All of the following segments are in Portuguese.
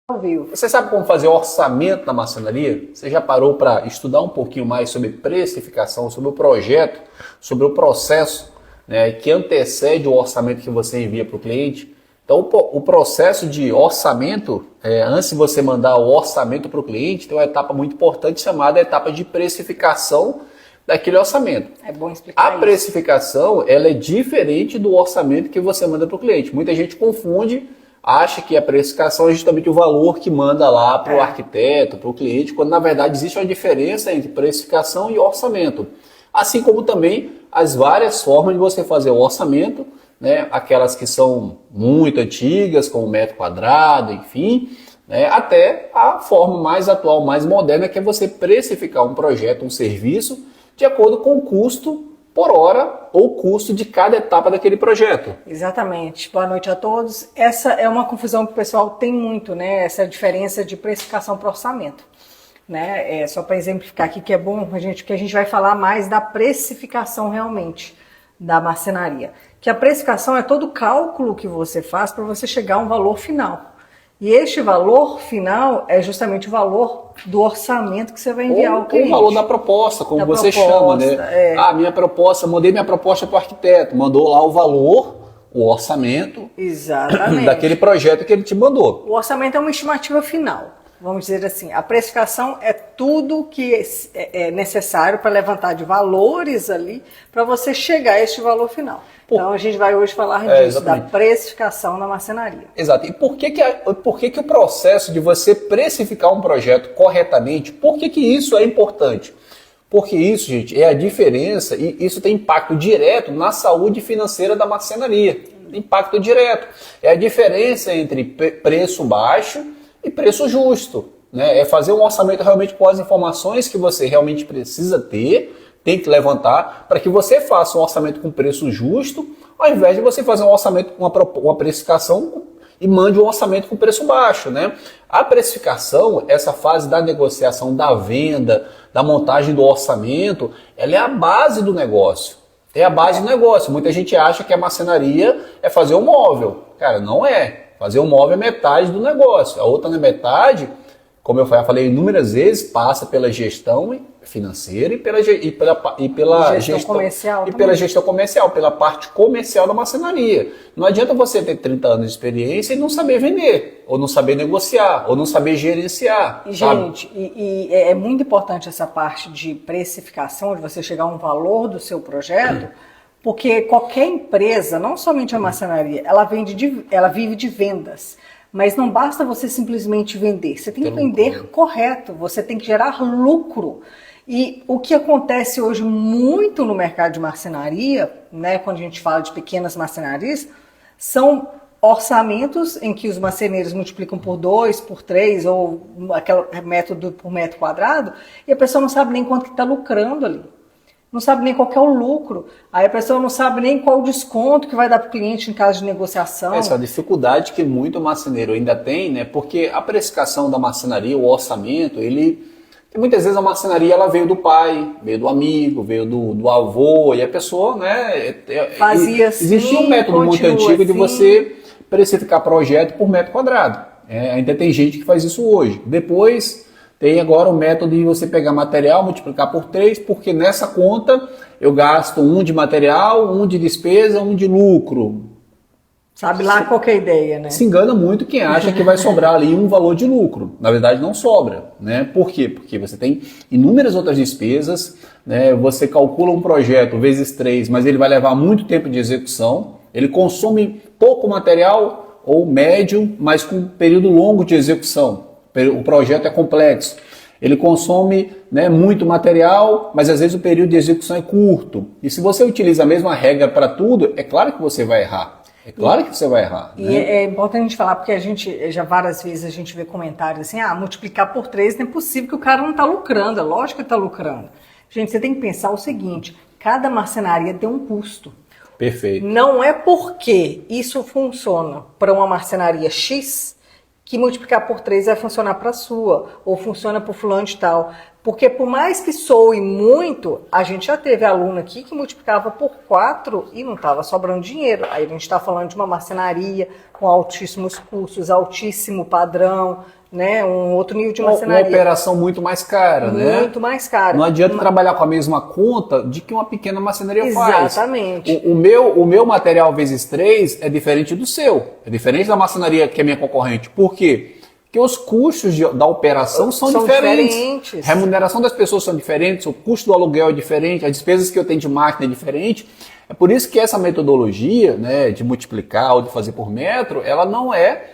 Ao vivo. Você sabe como fazer orçamento na marcenaria? Você já parou para estudar um pouquinho mais sobre precificação, sobre o projeto, sobre o processo, né, que antecede o orçamento que você envia para o cliente? Então, o processo de orçamento, antes de você mandar o orçamento para o cliente, tem uma etapa muito importante chamada etapa de precificação daquele orçamento. É bom explicar A precificação, ela é diferente do orçamento que você manda para o cliente. Muita gente confunde, acha que a precificação é justamente o valor que manda lá para o arquiteto, para o cliente, quando na verdade existe uma diferença entre precificação e orçamento. Assim como também as várias formas de você fazer o orçamento, né, aquelas que são muito antigas, como metro quadrado, enfim, né, até a forma mais atual, mais moderna, que é você precificar um projeto, um serviço, de acordo com o custo por hora ou custo de cada etapa daquele projeto. Exatamente. Boa noite a todos. Essa é uma confusão que o pessoal tem muito, né? Essa diferença de precificação para orçamento. Né? Só para exemplificar aqui que é bom, que a gente vai falar mais da precificação realmente da marcenaria. Que a precificação é todo o cálculo que você faz para você chegar a um valor final. E este valor final é justamente o valor do orçamento que você vai enviar ao cliente. O valor da proposta, como você chama, né? Minha proposta, mandei minha proposta para o arquiteto, mandou lá o valor, o orçamento daquele projeto que ele te mandou. O orçamento é uma estimativa final. Vamos dizer assim, a precificação é tudo que é necessário para levantar de valores ali para você chegar a este valor final. Então a gente vai hoje falar disso, da precificação na marcenaria. Exato. E por que o processo de você precificar um projeto corretamente, por que isso é importante? Porque isso, gente, é a diferença e isso tem impacto direto na saúde financeira da marcenaria. Impacto direto. É a diferença entre preço baixo e preço justo, né? É fazer um orçamento realmente com as informações que você realmente precisa ter, tem que levantar, para que você faça um orçamento com preço justo, ao invés de você fazer um orçamento com uma precificação e mande um orçamento com preço baixo, né? A precificação, essa fase da negociação, da venda, da montagem do orçamento, ela é a base do negócio. É a base do negócio. Muita gente acha que a marcenaria é fazer um móvel. Cara, não é. Fazer um móvel é metade do negócio. A outra metade, como eu falei inúmeras vezes, passa pela gestão financeira e pela gestão comercial, pela parte comercial da marcenaria. Não adianta você ter 30 anos de experiência e não saber vender, ou não saber negociar, ou não saber gerenciar. Gente, é muito importante essa parte de precificação, de você chegar a um valor do seu projeto, porque qualquer empresa, não somente a marcenaria, ela vive de vendas. Mas não basta você simplesmente vender, você tem que vender correto, você tem que gerar lucro. E o que acontece hoje muito no mercado de marcenaria, né, quando a gente fala de pequenas marcenarias, são orçamentos em que os marceneiros multiplicam por 2, por 3, ou aquele método por metro quadrado, e a pessoa não sabe nem quanto que está lucrando ali. Não sabe nem qual que é o lucro. Aí a pessoa não sabe nem qual o desconto que vai dar para o cliente em caso de negociação. Essa é a dificuldade que muito marceneiro ainda tem, né? Porque a precificação da marcenaria, o orçamento, muitas vezes a marcenaria ela veio do pai, veio do amigo, veio do avô, e a pessoa, né? Fazia assim, existia um método muito antigo de você precificar projeto por metro quadrado. Ainda tem gente que faz isso hoje. Depois tem agora o método de você pegar material, multiplicar por 3, porque nessa conta eu gasto um de material, um de despesa, um de lucro. Sabe lá qual que é a ideia, né? Se engana muito quem acha que vai sobrar ali um valor de lucro. Na verdade não sobra, né? Por quê? Porque você tem inúmeras outras despesas, né? Você calcula um projeto vezes 3, mas ele vai levar muito tempo de execução, ele consome pouco material ou médio, mas com um período longo de execução. O projeto é complexo, ele consome, né, muito material, mas às vezes o período de execução é curto. E se você utiliza a mesma regra para tudo, é claro que você vai errar. É claro que você vai errar. E é importante a gente falar, porque a gente, já várias vezes a gente vê comentários assim, multiplicar por 3 não é possível que o cara não está lucrando, é lógico que está lucrando. Gente, você tem que pensar o seguinte, cada marcenaria tem um custo. Perfeito. Não é porque isso funciona para uma marcenaria X que multiplicar por 3 vai funcionar para a sua, ou funciona para o fulano de tal. Porque por mais que soe muito, a gente já teve aluno aqui que multiplicava por 4 e não estava sobrando dinheiro. Aí a gente está falando de uma marcenaria com altíssimos custos, altíssimo padrão, né? Um outro nível de marcenaria. Uma operação muito mais cara, né? Muito mais cara. Não adianta trabalhar com a mesma conta de que uma pequena marcenaria faz. Exatamente. O meu material vezes 3 é diferente do seu. É diferente da marcenaria que é minha concorrente. Por quê? Porque os custos da operação são diferentes. A remuneração das pessoas são diferentes, o custo do aluguel é diferente, as despesas que eu tenho de máquina é diferente. É por isso que essa metodologia, né, de multiplicar ou de fazer por metro, ela não é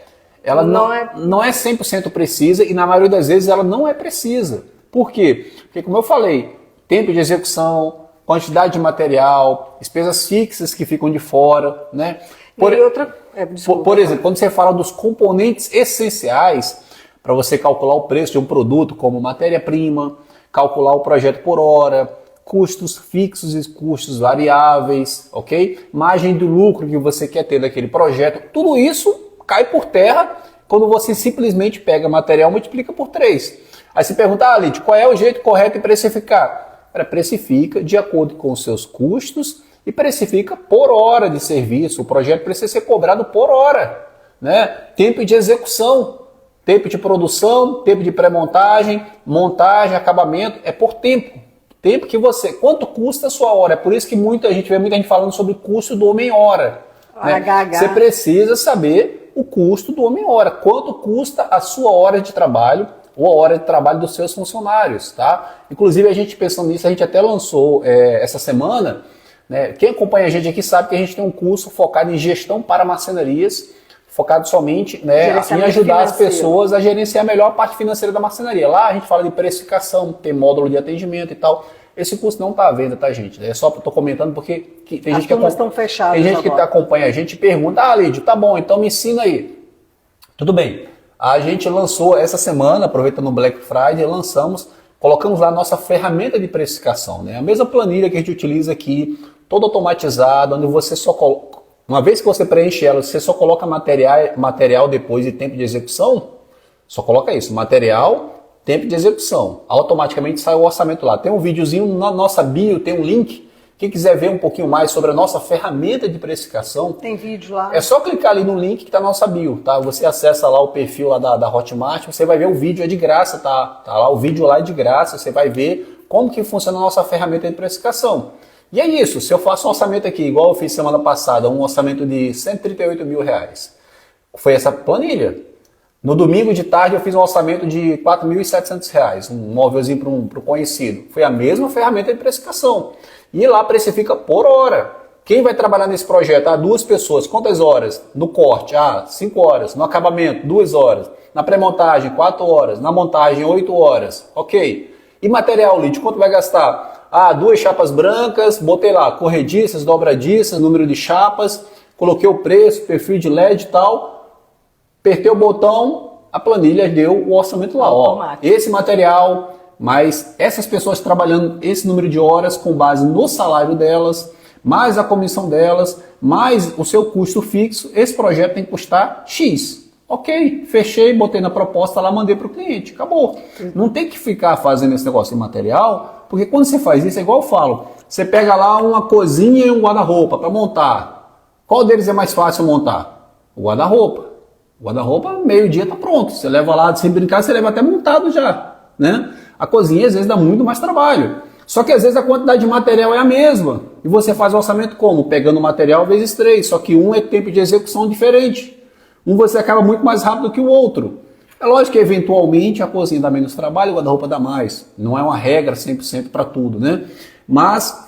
100% precisa e na maioria das vezes ela não é precisa. Por quê? Porque, como eu falei, tempo de execução, quantidade de material, despesas fixas que ficam de fora, né? Por exemplo, quando você fala dos componentes essenciais para você calcular o preço de um produto, como matéria-prima, calcular o projeto por hora, custos fixos e custos variáveis, ok? Margem do lucro que você quer ter daquele projeto, tudo isso cai por terra quando você simplesmente pega material e multiplica por 3. Aí você pergunta, Lid, qual é o jeito correto de precificar? Precifica de acordo com os seus custos e precifica por hora de serviço. O projeto precisa ser cobrado por hora, né? Tempo de execução, tempo de produção, tempo de pré-montagem, montagem, acabamento, é por tempo. Tempo que você... Quanto custa a sua hora? É por isso que muita gente falando sobre o custo do homem-hora. Né? Você precisa saber o custo do homem-hora. Quanto custa a sua hora de trabalho ou a hora de trabalho dos seus funcionários, tá? Inclusive, a gente pensando nisso, a gente até lançou essa semana... Né? Quem acompanha a gente aqui sabe que a gente tem um curso focado em gestão para marcenarias, focado somente, né, em ajudar as pessoas a gerenciar melhor a parte financeira da marcenaria. Lá a gente fala de precificação, tem módulo de atendimento e tal. Esse curso não está à venda, tá, gente? É só que eu estou comentando porque tem gente que estão fechadas. Tem gente que acompanha a gente e pergunta, Lídio, tá bom, então me ensina aí. Tudo bem. A gente lançou essa semana, aproveitando o Black Friday, colocamos lá a nossa ferramenta de precificação, né? A mesma planilha que a gente utiliza aqui, toda automatizada, onde você só coloca, uma vez que você preenche ela, você só coloca material depois de tempo de execução, só coloca isso, material, tempo de execução. Automaticamente sai o orçamento lá. Tem um videozinho na nossa bio, tem um link. Quem quiser ver um pouquinho mais sobre a nossa ferramenta de precificação, tem vídeo lá. É só clicar ali no link que está na nossa bio, tá? Você acessa lá o perfil lá da Hotmart, você vai ver o vídeo, é de graça, tá? Tá lá, o vídeo lá é de graça, você vai ver como que funciona a nossa ferramenta de precificação. E é isso, se eu faço um orçamento aqui, igual eu fiz semana passada, um orçamento de R$138 mil, foi essa planilha. No domingo de tarde eu fiz um orçamento de R$4.700, um móvelzinho para um conhecido. Foi a mesma ferramenta de precificação. E lá precifica por hora. Quem vai trabalhar nesse projeto? 2 pessoas, quantas horas? No corte, 5 horas. No acabamento, 2 horas. Na pré-montagem, 4 horas. Na montagem, 8 horas. Ok. E material, Lid, quanto vai gastar? 2 chapas brancas, botei lá corrediças, dobradiças, número de chapas, coloquei o preço, perfil de LED e tal, apertei o botão, a planilha deu o orçamento lá. Ó, esse material, mas essas pessoas trabalhando esse número de horas com base no salário delas, mais a comissão delas, mais o seu custo fixo, esse projeto tem que custar X. Ok, fechei, botei na proposta lá, mandei para o cliente, acabou. Não tem que ficar fazendo esse negócio de material, porque quando você faz isso, é igual eu falo, você pega lá uma cozinha e um guarda-roupa para montar. Qual deles é mais fácil montar? O guarda-roupa. O guarda-roupa, meio-dia está pronto. Você leva lá, sem brincar, você leva até montado já, né? A cozinha às vezes dá muito mais trabalho. Só que às vezes a quantidade de material é a mesma. E você faz o orçamento como? Pegando o material vezes 3. Só que um é tempo de execução diferente. Um você acaba muito mais rápido que o outro. É lógico que eventualmente a cozinha dá menos trabalho, o guarda-roupa dá mais. Não é uma regra 100% para tudo, né? Mas,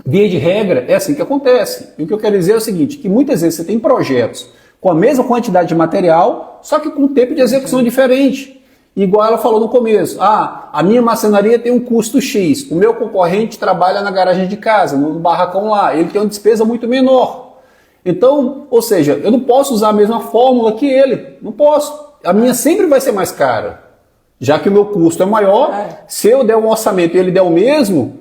via de regra, é assim que acontece. E o que eu quero dizer é o seguinte, que muitas vezes você tem projetos com a mesma quantidade de material, só que com um tempo de execução diferente. Igual ela falou no começo, a minha marcenaria tem um custo X, o meu concorrente trabalha na garagem de casa, no barracão lá, ele tem uma despesa muito menor. Então, ou seja, eu não posso usar a mesma fórmula que ele, não posso. A minha sempre vai ser mais cara, já que o meu custo é maior. Se eu der um orçamento e ele der o mesmo,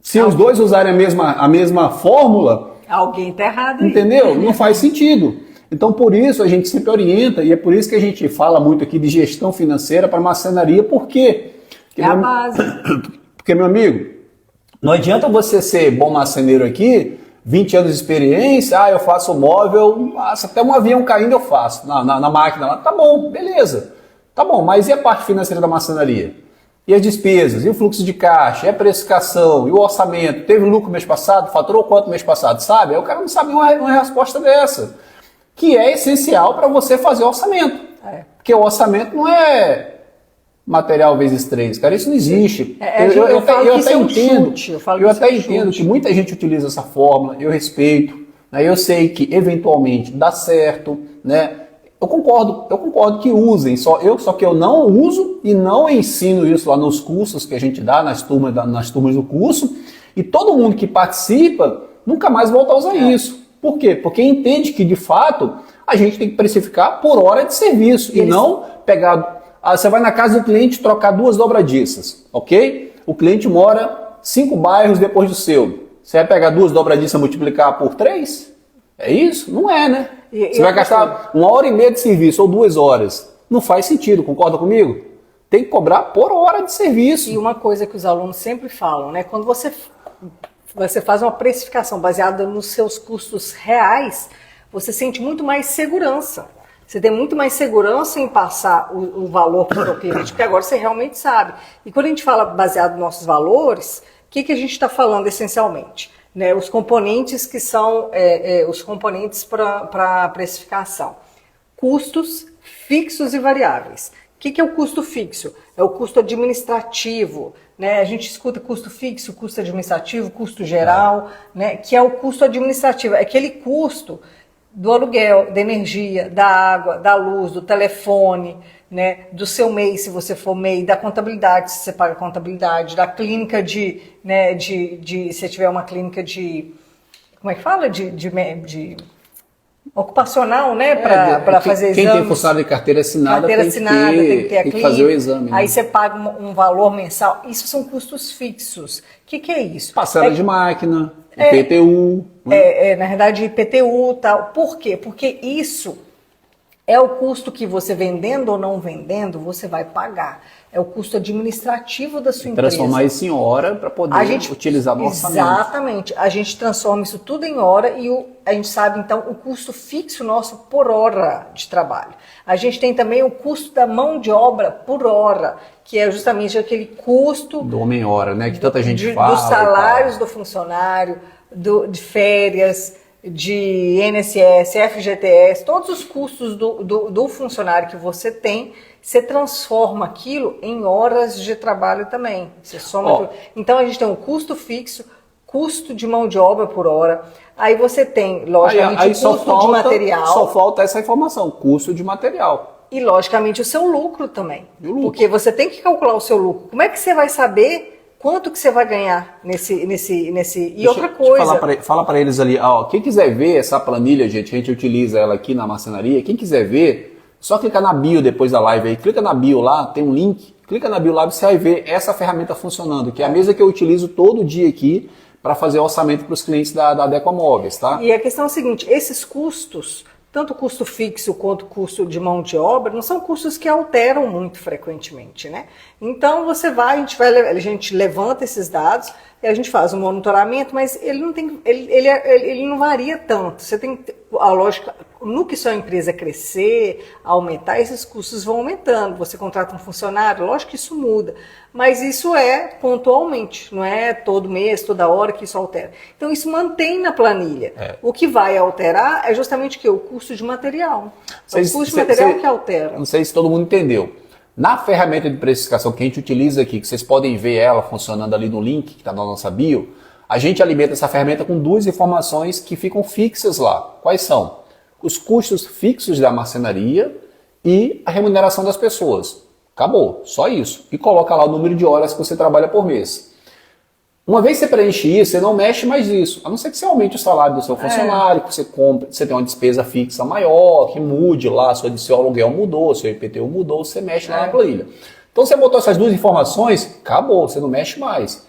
se os dois usarem a mesma fórmula... Alguém está errado. Entendeu? Não faz sentido. Então, por isso, a gente sempre orienta, e é por isso que a gente fala muito aqui de gestão financeira para marcenaria, porque É a base. Porque, meu amigo, não adianta você ser bom marceneiro aqui, 20 anos de experiência, eu faço móvel, se até um avião caindo eu faço na máquina lá. Tá bom, beleza. Tá bom, mas e a parte financeira da marcenaria? E as despesas? E o fluxo de caixa? E a precificação? E o orçamento? Teve lucro mês passado? Faturou quanto mês passado? Sabe? Aí o cara não sabe uma resposta dessa. Que é essencial para você fazer o orçamento. Porque o orçamento não é material vezes 3, cara, isso não existe. Eu até entendo que muita gente utiliza essa fórmula, eu respeito, né? Eu sei que eventualmente dá certo, né? Eu concordo que usem, só que eu não uso e não ensino isso lá nos cursos que a gente dá, nas turmas do curso, e todo mundo que participa nunca mais volta a usar isso. Por quê? Porque entende que, de fato, a gente tem que precificar por hora de serviço e não pegar... Você vai na casa do cliente trocar 2 dobradiças, ok? O cliente mora 5 bairros depois do seu. Você vai pegar 2 dobradiças e multiplicar por 3? É isso? Não é, né? Você vai gastar 1h30 de serviço ou 2 horas. Não faz sentido, concorda comigo? Tem que cobrar por hora de serviço. E uma coisa que os alunos sempre falam, né? Quando você faz uma precificação baseada nos seus custos reais, você sente muito mais segurança. Você tem muito mais segurança em passar o valor para o seu cliente, porque agora você realmente sabe. E quando a gente fala baseado nos nossos valores, o que a gente está falando essencialmente? Né, os componentes que são os componentes para a precificação. Custos fixos e variáveis. O que é o custo fixo? É o custo administrativo. Né? A gente escuta custo fixo, custo administrativo, custo geral, né? Que é o custo administrativo. É aquele custo do aluguel, da energia, da água, da luz, do telefone, né, do seu MEI, se você for MEI, da contabilidade, se você paga contabilidade, da clínica se você tiver uma clínica de, como é que fala? De ocupacional, né, para fazer exame. Quem tem funcionário de carteira assinada, tem que fazer o exame. Aí você paga um valor mensal. Isso são custos fixos. O que é isso? Parcela de máquina, IPTU. Na verdade, IPTU e tal. Por quê? Porque isso é o custo que você, vendendo ou não vendendo, você vai pagar. É o custo administrativo da sua empresa. Transformar isso em hora para poder utilizar no orçamento. Exatamente. A gente transforma isso tudo em hora e a gente sabe, então, o custo fixo nosso por hora de trabalho. A gente tem também o custo da mão de obra por hora, que é justamente aquele custo... Do homem-hora, né? Que tanta gente fala. Dos salários do funcionário, de férias, de INSS, FGTS, todos os custos do funcionário que você tem, você transforma aquilo em horas de trabalho também. Você soma Então a gente tem um custo fixo, custo de mão de obra por hora, aí você tem, logicamente, o custo de material. Só falta essa informação, custo de material. E, logicamente, o seu lucro também. Porque você tem que calcular o seu lucro. Como é que você vai saber quanto que você vai ganhar nesse... E outra coisa... Fala para eles ali, quem quiser ver essa planilha, gente, a gente utiliza ela aqui na marcenaria, quem quiser ver, só clicar na bio depois da live aí, clica na bio lá, tem um link, clica na bio lá e você vai ver essa ferramenta funcionando, que é a mesma que eu utilizo todo dia aqui para fazer orçamento para os clientes da Adequa Móveis, tá? E a questão é a seguinte, esses custos, tanto o custo fixo quanto o custo de mão de obra, não são custos que alteram muito frequentemente, né? Então a gente levanta esses dados e a gente faz um monitoramento, mas ele não varia tanto. Você tem a lógica, no que sua empresa crescer, aumentar, esses custos vão aumentando. Você contrata um funcionário, lógico que isso muda, mas isso é pontualmente, não é todo mês, toda hora que isso altera. Então isso mantém na planilha. O que vai alterar é justamente o custo de material. O custo de material que altera. Não sei se todo mundo entendeu. Na ferramenta de precificação que a gente utiliza aqui, que vocês podem ver ela funcionando ali no link que está na nossa bio, a gente alimenta essa ferramenta com 2 informações que ficam fixas lá. Quais são? Os custos fixos da marcenaria e a remuneração das pessoas. Acabou, só isso. E coloca lá o número de horas que você trabalha por mês. Uma vez que você preenche isso, você não mexe mais isso. A não ser que você aumente o salário do seu funcionário, que você compre, você tem uma despesa fixa maior, que mude lá, seu aluguel mudou, seu IPTU mudou, você mexe lá na planilha. Então você botou essas 2 informações, acabou, você não mexe mais. O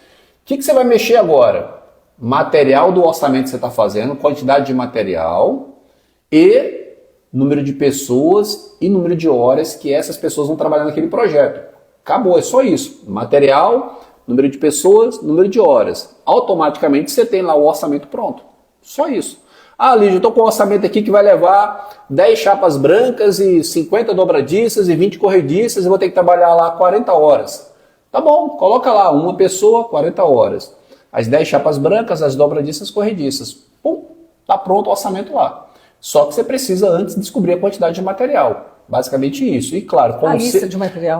que você vai mexer agora? Material do orçamento que você está fazendo, quantidade de material e número de pessoas e número de horas que essas pessoas vão trabalhar naquele projeto. Acabou, é só isso. Material, número de pessoas, número de horas. Automaticamente você tem lá o orçamento pronto. Só isso. Ah, Lígia, eu estou com um orçamento aqui que vai levar 10 chapas brancas e 50 dobradiças e 20 corrediças e vou ter que trabalhar lá 40 horas. Tá bom, coloca lá, uma pessoa, 40 horas. As 10 chapas brancas, as dobradiças, corrediças. Pum, tá pronto o orçamento lá. Só que você precisa antes descobrir a quantidade de material. Basicamente isso. E claro,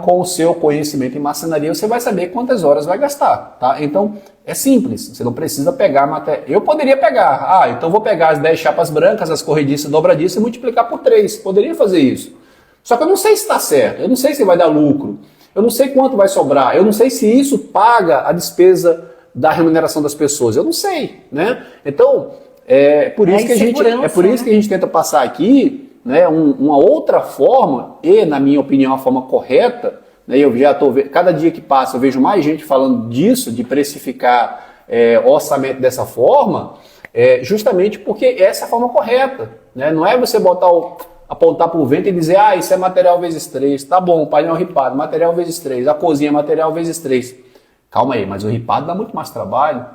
com o seu conhecimento em marcenaria, você vai saber quantas horas vai gastar. Tá? Então, é simples. Você não precisa pegar material. Eu poderia pegar. Ah, então vou pegar as 10 chapas brancas, as corrediças, dobradiças e multiplicar por 3. Poderia fazer isso. Só que eu não sei se está certo. Eu não sei se vai dar lucro. Eu não sei quanto vai sobrar. Eu não sei se isso paga a despesa da remuneração das pessoas. Eu não sei. Né? Então, é por isso que a gente tenta passar aqui, né, uma outra forma, e na minha opinião a forma correta, né, eu já estou vendo, cada dia que passa eu vejo mais gente falando disso, de precificar orçamento dessa forma, justamente porque essa é a forma correta. Né? Não é você apontar para o vento e dizer, ah, isso é material vezes 3, tá bom, painel ripado, material vezes 3, a cozinha material vezes 3. Calma aí, mas o ripado dá muito mais trabalho,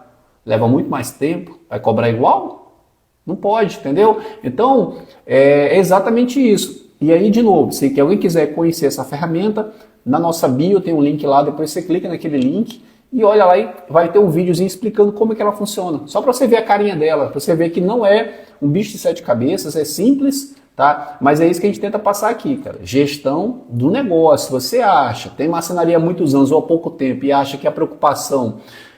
leva muito mais tempo, vai cobrar igual? Não pode, entendeu? Então, é exatamente isso. E aí, de novo, se alguém quiser conhecer essa ferramenta, na nossa bio tem um link lá, depois você clica naquele link e olha lá e vai ter um videozinho explicando como é que ela funciona. Só para você ver a carinha dela, para você ver que não é um bicho de 7 cabeças, é simples, tá? Mas é isso que a gente tenta passar aqui, cara. Gestão do negócio. Você acha, tem marcenaria há muitos anos ou há pouco tempo e acha que a preocupação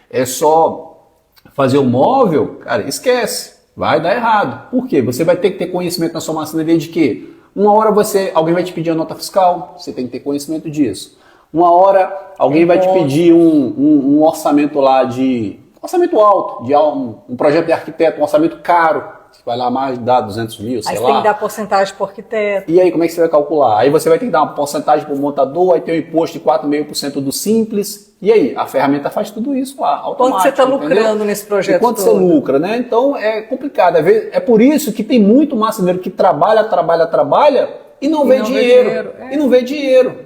é só fazer o móvel, cara, esquece. Vai dar errado. Por quê? Você vai ter que ter conhecimento na sua marcenaria de quê? Uma hora alguém vai te pedir a nota fiscal, você tem que ter conhecimento disso. Uma hora alguém vai te pedir um orçamento lá orçamento alto, de um projeto de arquiteto, um orçamento caro. Você vai lá mais, dá 200 mil, sei lá. Aí você tem que dar porcentagem para o arquiteto. E aí, como é que você vai calcular? Aí você vai ter que dar uma porcentagem para o montador, aí tem o imposto de 4,5% do simples. E aí, a ferramenta faz tudo isso lá, automático. Quanto você está lucrando nesse projeto? E quanto você lucra, né? Então, é complicado. É por isso que tem muito marceneiro que trabalha e não vê dinheiro. E não vê dinheiro.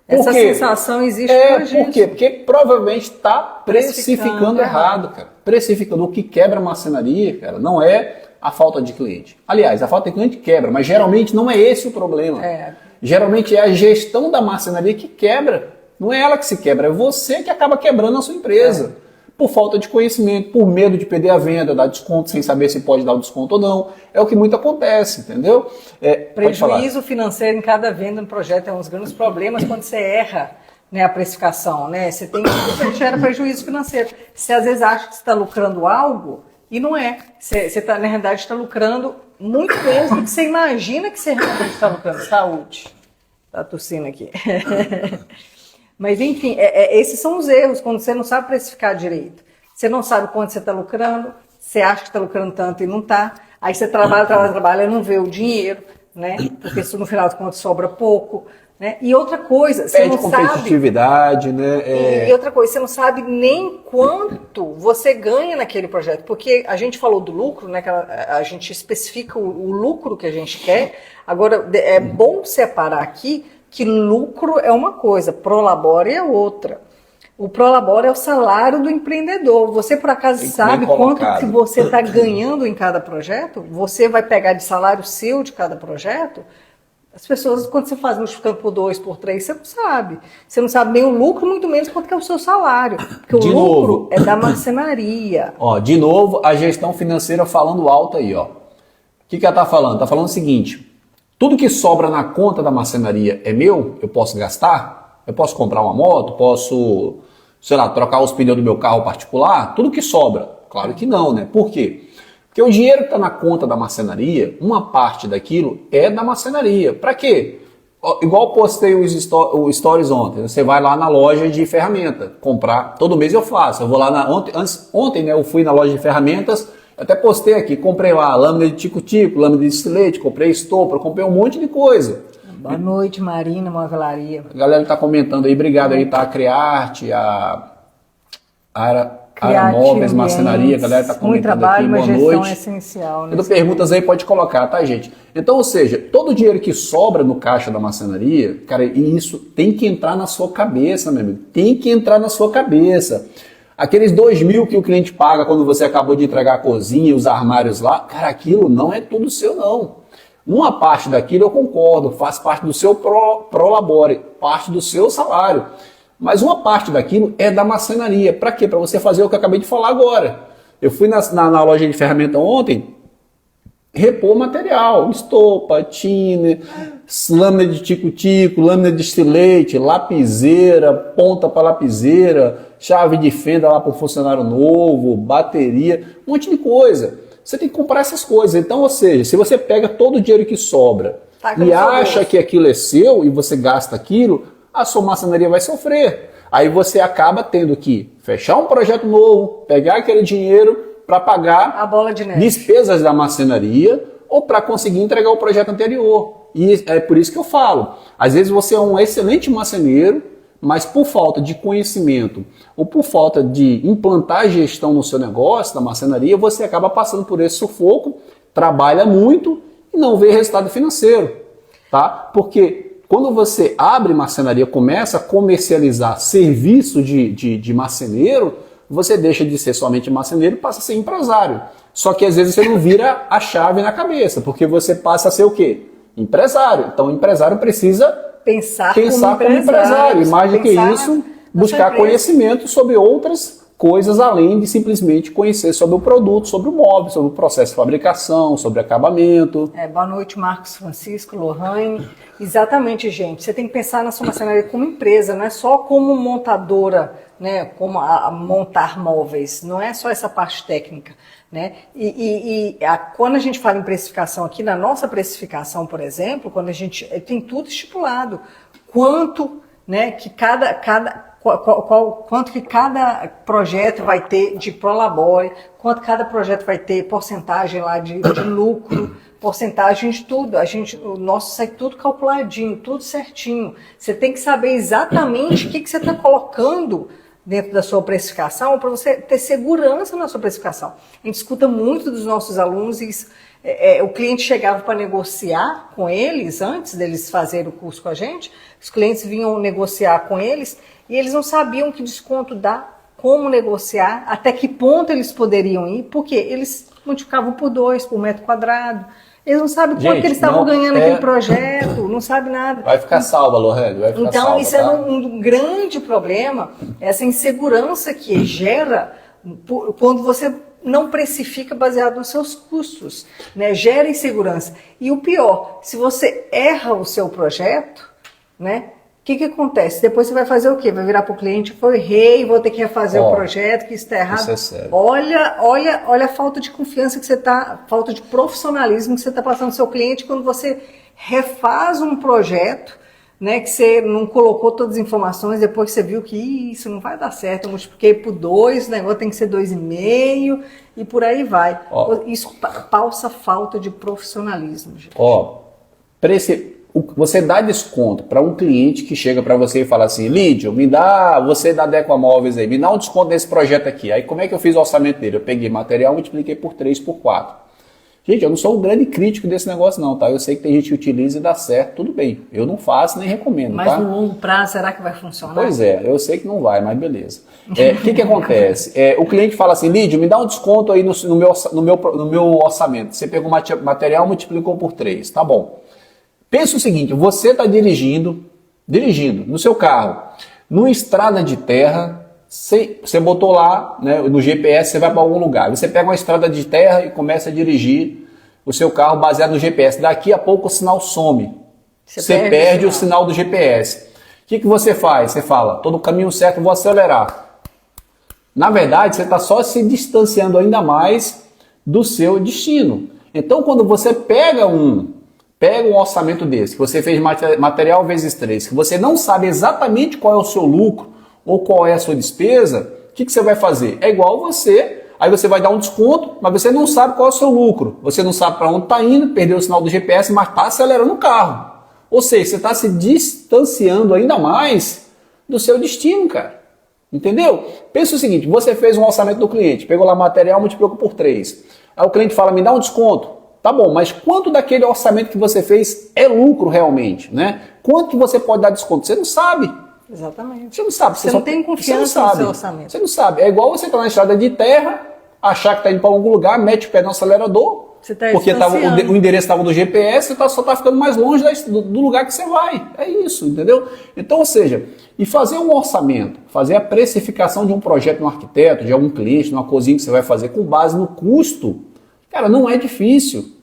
Essa sensação existe por gente. Por quê? Porque provavelmente está precificando errado, cara. Precificando. O que quebra a marcenaria, cara, não é a falta de cliente. Aliás, a falta de cliente quebra, mas geralmente não é esse o problema. Geralmente é a gestão da marcenaria que quebra. Não é ela que se quebra, é você que acaba quebrando a sua empresa. Por falta de conhecimento, por medo de perder a venda, dar desconto sem saber se pode dar o desconto ou não. É o que muito acontece, entendeu? Prejuízo financeiro em cada venda no projeto é um dos grandes problemas quando você erra, né, a precificação. Né? Você gera prejuízo financeiro. Você às vezes acha que você está lucrando algo e não é. Você na realidade está lucrando muito menos do que você imagina que você realmente está lucrando. Saúde. Está tossindo aqui. Mas, enfim, esses são os erros, quando você não sabe precificar direito. Você não sabe quanto você está lucrando, você acha que está lucrando tanto e não está. Aí você trabalha e não vê o dinheiro, né? Porque isso, no final de contas, sobra pouco. Né? E outra coisa, você não sabe... competitividade, né? E outra coisa, você não sabe nem quanto você ganha naquele projeto. Porque a gente falou do lucro, né? Que a gente especifica o lucro que a gente quer. Agora, é bom separar aqui que lucro é uma coisa, prolabore é outra. O prolabore é o salário do empreendedor. Você, por acaso, sabe quanto que você está ganhando em cada projeto? Você vai pegar de salário seu de cada projeto? As pessoas, quando você faz multiplicando por 2, por 3, você não sabe. Você não sabe nem o lucro, muito menos quanto que é o seu salário. Porque o lucro é da marcenaria. Ó, de novo, a gestão financeira falando alto aí, ó. O que ela está falando? Está falando o seguinte: tudo que sobra na conta da marcenaria é meu? Eu posso gastar? Eu posso comprar uma moto? Posso, sei lá, trocar os pneus do meu carro particular? Tudo que sobra? Claro que não, né? Por quê? Porque o dinheiro que está na conta da marcenaria, uma parte daquilo é da marcenaria. Para quê? Igual eu postei o Stories ontem. Você vai lá na loja de ferramenta comprar. Todo mês eu faço. Eu vou lá ontem, né, eu fui na loja de ferramentas. Eu até postei aqui, comprei lá lâmina de tico-tico, lâmina de estilete, comprei estopa, comprei um monte de coisa. Boa noite, Marina, Movelaria. A galera está comentando aí, obrigado aí, tá? A Criarte, a Móveis, marcenaria, a galera está comentando aqui, boa noite. Gestão é essencial. Tendo perguntas aí, pode colocar, tá, gente? Então, ou seja, todo o dinheiro que sobra no caixa da marcenaria, cara, isso tem que entrar na sua cabeça, meu amigo. Tem que entrar na sua cabeça. Aqueles 2.000 que o cliente paga quando você acabou de entregar a cozinha, os armários lá, cara, aquilo não é tudo seu, não. Uma parte daquilo eu concordo, faz parte do seu prolabore, parte do seu salário. Mas uma parte daquilo é da marcenaria. Para quê? Para você fazer o que eu acabei de falar agora. Eu fui na loja de ferramenta ontem, repor material, estopa, tiner, lâmina de tico-tico, lâmina de estilete, lapiseira, ponta para lapiseira, chave de fenda lá para o funcionário novo, bateria, um monte de coisa. Você tem que comprar essas coisas. Então, ou seja, se você pega todo o dinheiro que sobra e acha que aquilo é seu e você gasta aquilo, a sua marcenaria vai sofrer. Aí você acaba tendo que fechar um projeto novo, pegar aquele dinheiro para pagar a bola de neve, despesas da marcenaria ou para conseguir entregar o projeto anterior. E é por isso que eu falo. Às vezes você é um excelente marceneiro, mas por falta de conhecimento ou por falta de implantar gestão no seu negócio, na marcenaria, você acaba passando por esse sufoco, trabalha muito e não vê resultado financeiro. Tá? Porque quando você abre marcenaria, começa a comercializar serviço de marceneiro, você deixa de ser somente marceneiro e passa a ser empresário. Só que às vezes você não vira a chave na cabeça, porque você passa a ser o quê? Empresário. Então o empresário precisa pensar como empresário. E mais do que isso, buscar conhecimento sobre outras coisas além de simplesmente conhecer sobre o produto, sobre o móvel, sobre o processo de fabricação, sobre acabamento. Boa noite, Marcos Francisco, Lohane. Exatamente, gente. Você tem que pensar na sua marcenaria como empresa, não é só como montadora, né, como a montar móveis, não é só essa parte técnica. Né? Quando a gente fala em precificação aqui, na nossa precificação, por exemplo, quando a gente tem tudo estipulado, quanto, né, que quanto que cada projeto vai ter de prolabore, quanto cada projeto vai ter porcentagem lá de lucro, porcentagem de tudo. O nosso sai tudo calculadinho, tudo certinho. Você tem que saber exatamente o que você está colocando dentro da sua precificação para você ter segurança na sua precificação. A gente escuta muito dos nossos alunos e o cliente chegava para negociar com eles, antes deles fazerem o curso com a gente, os clientes vinham negociar com eles e eles não sabiam que desconto dá, como negociar, até que ponto eles poderiam ir, porque eles multiplicavam por 2, por metro quadrado. Eles não sabem quanto que eles estavam ganhando aquele projeto, não sabe nada. Vai ficar salva, Lohane, vai ficar salva. Então, isso é um grande problema, essa insegurança que gera quando você não precifica baseado nos seus custos, né? Gera insegurança. E o pior, se você erra o seu projeto, né? O que acontece? Depois você vai fazer o quê? Vai virar para o cliente, eu errei, vou ter que refazer o projeto, que isso está errado. Isso é sério. Olha a falta de confiança que você está, falta de profissionalismo que você está passando no seu cliente quando você refaz um projeto, né, que você não colocou todas as informações, depois que você viu que isso não vai dar certo, eu multipliquei por 2, o negócio tem que ser 2,5 e por aí vai. Isso causa falta de profissionalismo, gente. Você dá desconto para um cliente que chega para você e fala assim, Lídio, você da Deco Móveis aí, me dá um desconto nesse projeto aqui. Aí como é que eu fiz o orçamento dele? Eu peguei material e multipliquei por 3, por 4. Gente, eu não sou um grande crítico desse negócio não, tá? Eu sei que tem gente que utiliza e dá certo, tudo bem. Eu não faço nem recomendo, mas tá? no longo prazo, será que vai funcionar? Pois é, eu sei que não vai, mas beleza. O que acontece? O cliente fala assim, Lídio, me dá um desconto aí no meu orçamento. Você pegou material e multiplicou por 3, tá bom. Pensa o seguinte, você está dirigindo no seu carro, numa estrada de terra, você botou lá, né, no GPS, você vai para algum lugar. Você pega uma estrada de terra e começa a dirigir o seu carro baseado no GPS. Daqui a pouco o sinal some. Você perde o sinal do GPS. O que você faz? Você fala, estou no caminho certo, vou acelerar. Na verdade, você está só se distanciando ainda mais do seu destino. Então, quando você pega um orçamento desse, que você fez material vezes 3, que você não sabe exatamente qual é o seu lucro ou qual é a sua despesa, o que você vai fazer? É igual você, aí você vai dar um desconto, mas você não sabe qual é o seu lucro. Você não sabe para onde está indo, perdeu o sinal do GPS, mas está acelerando o carro. Ou seja, você está se distanciando ainda mais do seu destino, cara. Entendeu? Pensa o seguinte, você fez um orçamento do cliente, pegou lá material, multiplicou por 3. Aí o cliente fala, me dá um desconto. Tá bom, mas quanto daquele orçamento que você fez é lucro realmente, né? Quanto que você pode dar desconto? Você não sabe. Exatamente. Você não sabe. Você não tem confiança no seu orçamento. Você não sabe. É igual você estar na estrada de terra, achar que está indo para algum lugar, mete o pé no acelerador, porque o endereço estava no GPS, você só está ficando mais longe do lugar que você vai. É isso, entendeu? Então, ou seja, e fazer um orçamento, fazer a precificação de um projeto de um arquiteto, de algum cliente, de uma cozinha que você vai fazer com base no custo, cara, não é difícil.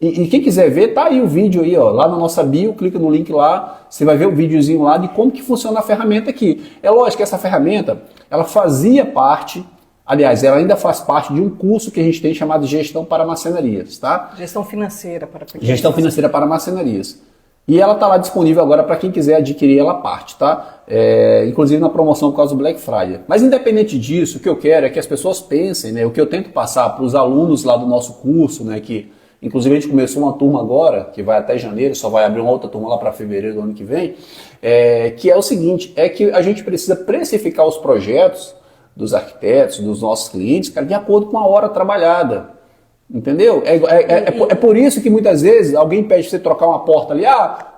E quem quiser ver, tá aí o vídeo aí, ó, lá na nossa bio, clica no link lá, você vai ver o videozinho lá de como que funciona a ferramenta aqui. É lógico que essa ferramenta, ela fazia parte, aliás, ela ainda faz parte de um curso que a gente tem chamado Gestão para Marcenarias, tá? Gestão financeira para pequenas. Gestão financeira para marcenarias. E ela tá lá disponível agora para quem quiser adquirir ela parte, tá? Inclusive na promoção por causa do Black Friday. Mas independente disso, o que eu quero é que as pessoas pensem, né? O que eu tento passar para os alunos lá do nosso curso, né? Que inclusive a gente começou uma turma agora, que vai até janeiro, só vai abrir uma outra turma lá para fevereiro do ano que vem, que é o seguinte, é que a gente precisa precificar os projetos dos arquitetos, dos nossos clientes, cara, de acordo com a hora trabalhada. Entendeu? É por isso que muitas vezes alguém pede você trocar uma porta ali,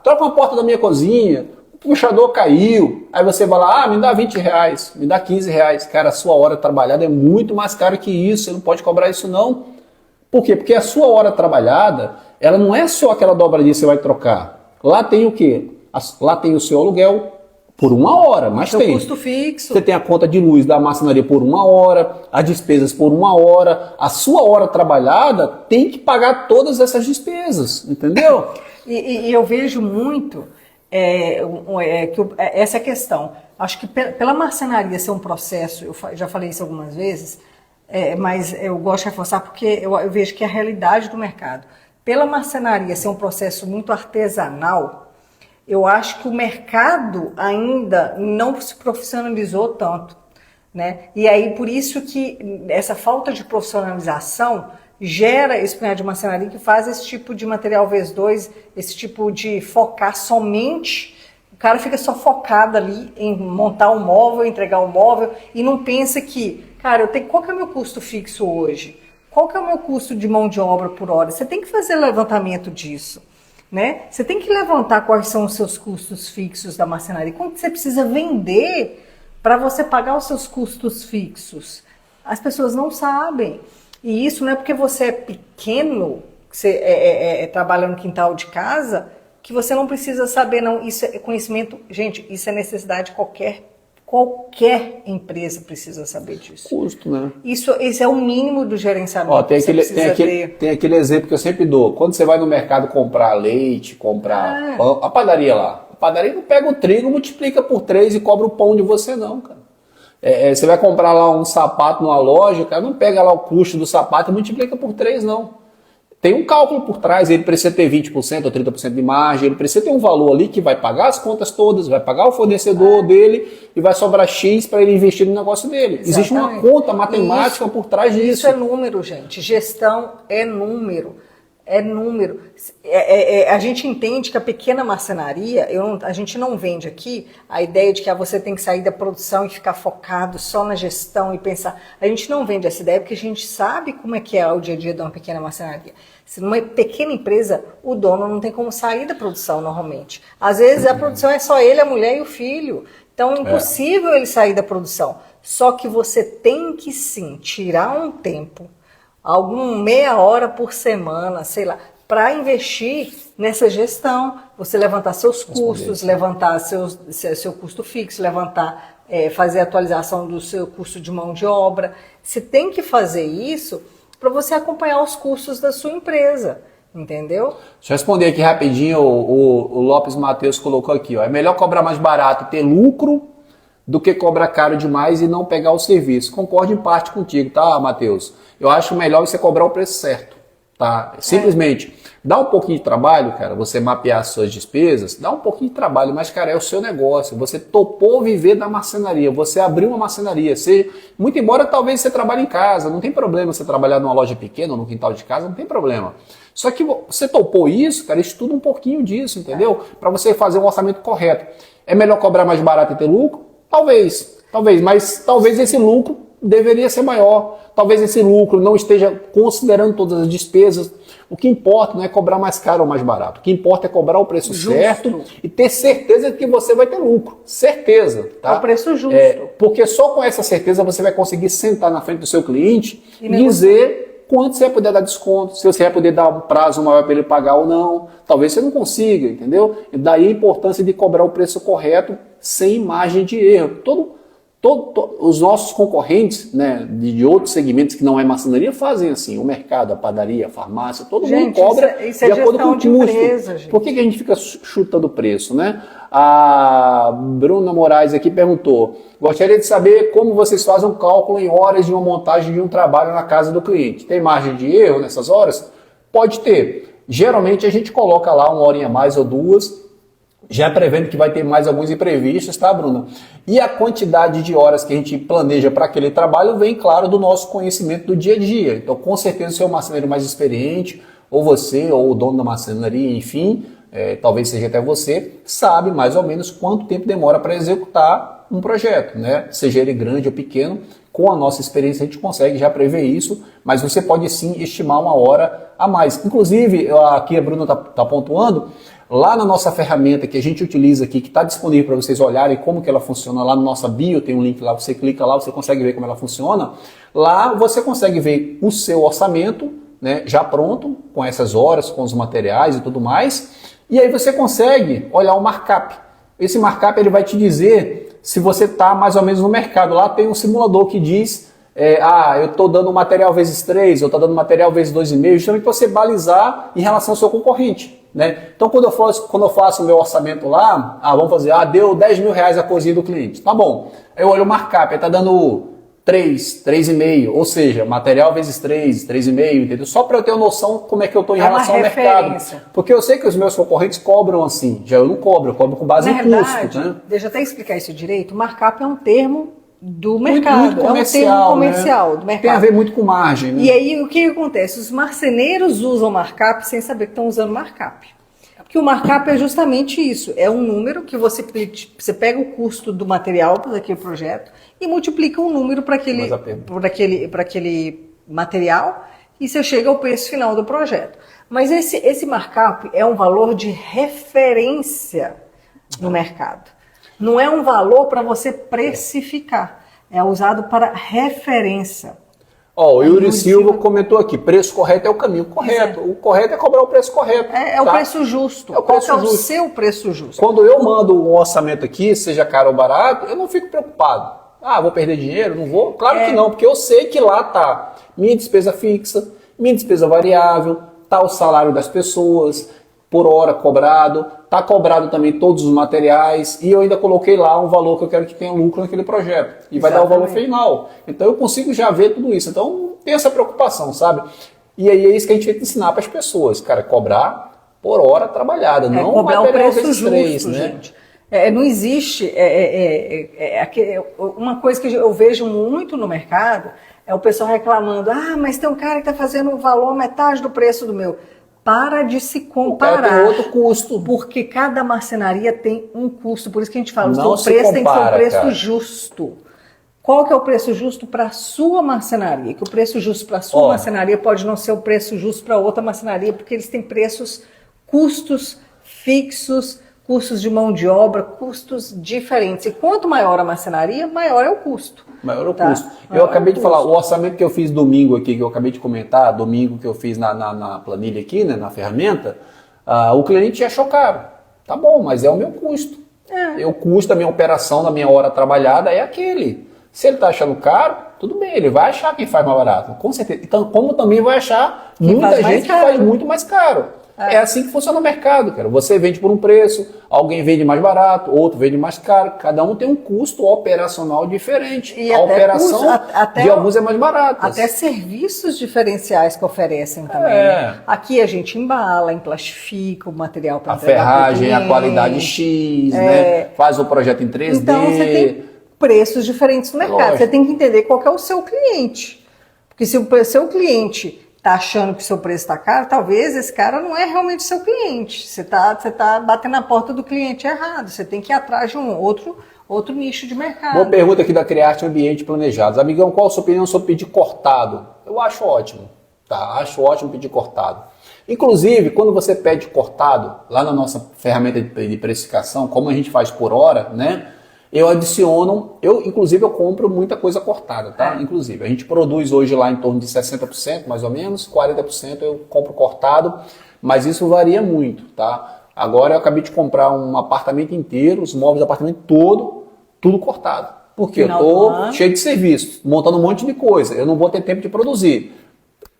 troca uma porta da minha cozinha, o puxador caiu, aí você vai lá, me dá R$20, me dá R$15. Cara, a sua hora trabalhada é muito mais cara que isso, você não pode cobrar isso não. Por quê? Porque a sua hora trabalhada, ela não é só aquela dobradinha que você vai trocar. Lá tem o quê? Lá tem o seu aluguel por uma hora, mas seu tem. Custo fixo. Você tem a conta de luz da marcenaria por uma hora, as despesas por uma hora. A sua hora trabalhada tem que pagar todas essas despesas, entendeu? E eu vejo muito essa é a questão. Acho que pela marcenaria ser um processo, eu já falei isso algumas vezes, mas eu gosto de reforçar porque eu vejo que é a realidade do mercado. Pela marcenaria ser um processo muito artesanal, eu acho que o mercado ainda não se profissionalizou tanto, né? E aí por isso que essa falta de profissionalização gera esse punhado de marcenaria que faz esse tipo de material vez 2, esse tipo de focar somente. O cara fica só focado ali em montar um móvel, entregar um móvel e não pensa que, cara, qual que é o meu custo fixo hoje? Qual que é o meu custo de mão de obra por hora? Você tem que fazer levantamento disso, né? Você tem que levantar quais são os seus custos fixos da marcenaria. Quanto você precisa vender para você pagar os seus custos fixos? As pessoas não sabem. E isso não é porque você é pequeno, que você trabalha no quintal de casa, que você não precisa saber, não. Isso é conhecimento, gente, isso é necessidade de qualquer empresa precisa saber disso. Custo, né? Isso é o mínimo do gerenciamento. Tem aquele exemplo que eu sempre dou. Quando você vai no mercado comprar leite, comprar pão, a padaria lá. A padaria não pega o trigo, multiplica por 3 e cobra o pão de você, não, cara. Você vai comprar lá um sapato numa loja, cara, não pega lá o custo do sapato e multiplica por 3, não. Tem um cálculo por trás, ele precisa ter 20% ou 30% de margem, ele precisa ter um valor ali que vai pagar as contas todas, vai pagar o fornecedor dele e vai sobrar X para ele investir no negócio dele. Exatamente. Existe uma conta matemática por trás disso. Isso é número, gente. Gestão é número. É número. A gente entende que a pequena marcenaria, a gente não vende aqui a ideia de que você tem que sair da produção e ficar focado só na gestão e pensar. A gente não vende essa ideia porque a gente sabe como é que é o dia a dia de uma pequena marcenaria. Se numa pequena empresa, o dono não tem como sair da produção normalmente. Às vezes a produção é só ele, a mulher e o filho. Então é impossível ele sair da produção. Só que você tem que sim tirar um tempo, meia hora por semana, sei lá, para investir nessa gestão, você levantar seus custos, levantar seu custo fixo, fazer a atualização do seu custo de mão de obra. Você tem que fazer isso para você acompanhar os custos da sua empresa, entendeu? Deixa eu responder aqui rapidinho, o Lopes Matheus colocou aqui, ó, é melhor cobrar mais barato e ter lucro do que cobrar caro demais e não pegar o serviço. Concordo em parte contigo, tá, Matheus? Eu acho melhor você cobrar o preço certo, tá? Simplesmente, dá um pouquinho de trabalho, cara, você mapear as suas despesas, dá um pouquinho de trabalho, mas, cara, é o seu negócio. Você topou viver da marcenaria, você abriu uma marcenaria. Muito embora talvez você trabalhe em casa, não tem problema você trabalhar numa loja pequena ou no quintal de casa, não tem problema. Só que você topou isso, cara, estuda um pouquinho disso, entendeu? Para você fazer um orçamento correto. É melhor cobrar mais barato e ter lucro? Talvez. Talvez, mas talvez esse lucro deveria ser maior. Talvez esse lucro não esteja considerando todas as despesas. O que importa não é cobrar mais caro ou mais barato. O que importa é cobrar o preço certo e ter certeza de que você vai ter lucro. Certeza. Tá? É o preço justo. Porque só com essa certeza você vai conseguir sentar na frente do seu cliente e dizer quanto você vai poder dar desconto, se você vai poder dar um prazo maior para ele pagar ou não. Talvez você não consiga, entendeu? E daí a importância de cobrar o preço correto sem margem de erro. Os nossos concorrentes, né, de outros segmentos que não é marcenaria fazem assim, o mercado, a padaria, a farmácia, todo mundo cobra isso é de acordo com o custo. Empresa, por que a gente fica chutando o preço, né? A Bruna Moraes aqui perguntou, gostaria de saber como vocês fazem um cálculo em horas de uma montagem de um trabalho na casa do cliente. Tem margem de erro nessas horas? Pode ter. Geralmente a gente coloca lá uma horinha a mais ou duas, já prevendo que vai ter mais alguns imprevistos, tá, Bruna? E a quantidade de horas que a gente planeja para aquele trabalho vem, claro, do nosso conhecimento do dia a dia. Então, com certeza, se é um marceneiro mais experiente, ou você, ou o dono da marcenaria, enfim, talvez seja até você, sabe mais ou menos quanto tempo demora para executar um projeto, né? Seja ele grande ou pequeno, com a nossa experiência a gente consegue já prever isso, mas você pode sim estimar uma hora a mais. Inclusive, aqui a Bruna está pontuando, lá na nossa ferramenta que a gente utiliza aqui, que está disponível para vocês olharem como que ela funciona, lá na nossa bio tem um link lá, você clica lá, você consegue ver como ela funciona. Lá você consegue ver o seu orçamento, né, já pronto, com essas horas, com os materiais e tudo mais, e aí você consegue olhar o markup. Esse markup ele vai te dizer se você está mais ou menos no mercado. Lá tem um simulador que diz, eu estou dando material vezes 3, eu estou dando material vezes 2,5, justamente para você balizar em relação ao seu concorrente. Né? Então, quando eu faço o meu orçamento lá, vamos fazer, deu 10 mil reais a cozinha do cliente. Tá bom. Eu olho o markup, ele está dando 3, 3,5, ou seja, material vezes 3, 3,5, entendeu? Só para eu ter uma noção como é que eu estou em relação ao mercado. Porque eu sei que os meus concorrentes cobram assim, já eu não cobro, eu cobro com base em custo. Né? Deixa eu até explicar isso direito, o markup é um termo do mercado, muito comercial, é um termo comercial, né? Do mercado. Tem a ver muito com margem. Né? E aí o que acontece? Os marceneiros usam markup sem saber que estão usando markup. Porque o markup é justamente isso, é um número que você pega o custo do material para aquele projeto e multiplica um número para aquele material e você chega ao preço final do projeto. Mas esse markup é um valor de referência no mercado. Não é um valor para você precificar, é usado para referência. O Yuri Silva comentou aqui, preço correto é o caminho correto. O correto é cobrar o preço correto. É o preço justo. Qual é o seu preço justo? Quando eu mando um orçamento aqui, seja caro ou barato, eu não fico preocupado. Vou perder dinheiro? Não vou? Claro que não, porque eu sei que lá tá minha despesa fixa, minha despesa variável, tá o salário das pessoas, por hora cobrado, está cobrado também todos os materiais e eu ainda coloquei lá um valor que eu quero que tenha lucro naquele projeto. E vai dar o valor final. Então eu consigo já ver tudo isso. Então não tem essa preocupação, sabe? E aí é isso que a gente tem que ensinar para as pessoas, cara, cobrar por hora trabalhada, não cobrar o preço justo, 3, né? Gente. Não existe... uma coisa que eu vejo muito no mercado é o pessoal reclamando, mas tem um cara que está fazendo o valor metade do preço do meu. Para de se comparar. Tem outro custo. Porque cada marcenaria tem um custo. Por isso que a gente fala, o Não seu preço tem que ser um preço cara. Justo. Qual que é o preço justo para a sua marcenaria? Que o preço justo para a sua marcenaria pode não ser o preço justo para outra marcenaria, porque eles têm custos fixos, custos de mão de obra, custos diferentes. E quanto maior a marcenaria, maior é o custo. Maior é o custo. Eu acabei de falar, o orçamento que eu fiz domingo aqui, que eu acabei de comentar, domingo que eu fiz na planilha aqui, né, na ferramenta, o cliente achou caro. Tá bom, mas é o meu custo. O custo da minha operação, da minha hora trabalhada é aquele. Se ele está achando caro, tudo bem, ele vai achar quem faz mais barato, com certeza. Então, como também vai achar muita gente que faz muito mais caro. É assim que funciona o mercado, cara. Você vende por um preço, alguém vende mais barato, outro vende mais caro. Cada um tem um custo operacional diferente. E a operação de alguns é mais barata. Até serviços diferenciais que oferecem também. Né? Aqui a gente embala, emplastifica o material para entregar. A ferragem, a qualidade X, né? Faz o projeto em 3D. Então você tem preços diferentes no mercado. Lógico. Você tem que entender qual que é o seu cliente. Porque se o seu cliente está achando que o seu preço está caro, talvez esse cara não é realmente seu cliente. Você tá batendo na porta do cliente errado. Você tem que ir atrás de um outro nicho de mercado. Boa pergunta aqui da Criarte Ambiente Planejados. Amigão, qual a sua opinião sobre pedir cortado? Eu acho ótimo, tá? Acho ótimo pedir cortado. Inclusive, quando você pede cortado, lá na nossa ferramenta de precificação, como a gente faz por hora, né? Inclusive eu compro muita coisa cortada, tá? Inclusive, a gente produz hoje lá em torno de 60%, mais ou menos, 40% eu compro cortado, mas isso varia muito, tá? Agora eu acabei de comprar um apartamento inteiro, os móveis do apartamento todo, tudo cortado. Porque eu tô cheio de serviço, montando um monte de coisa, eu não vou ter tempo de produzir.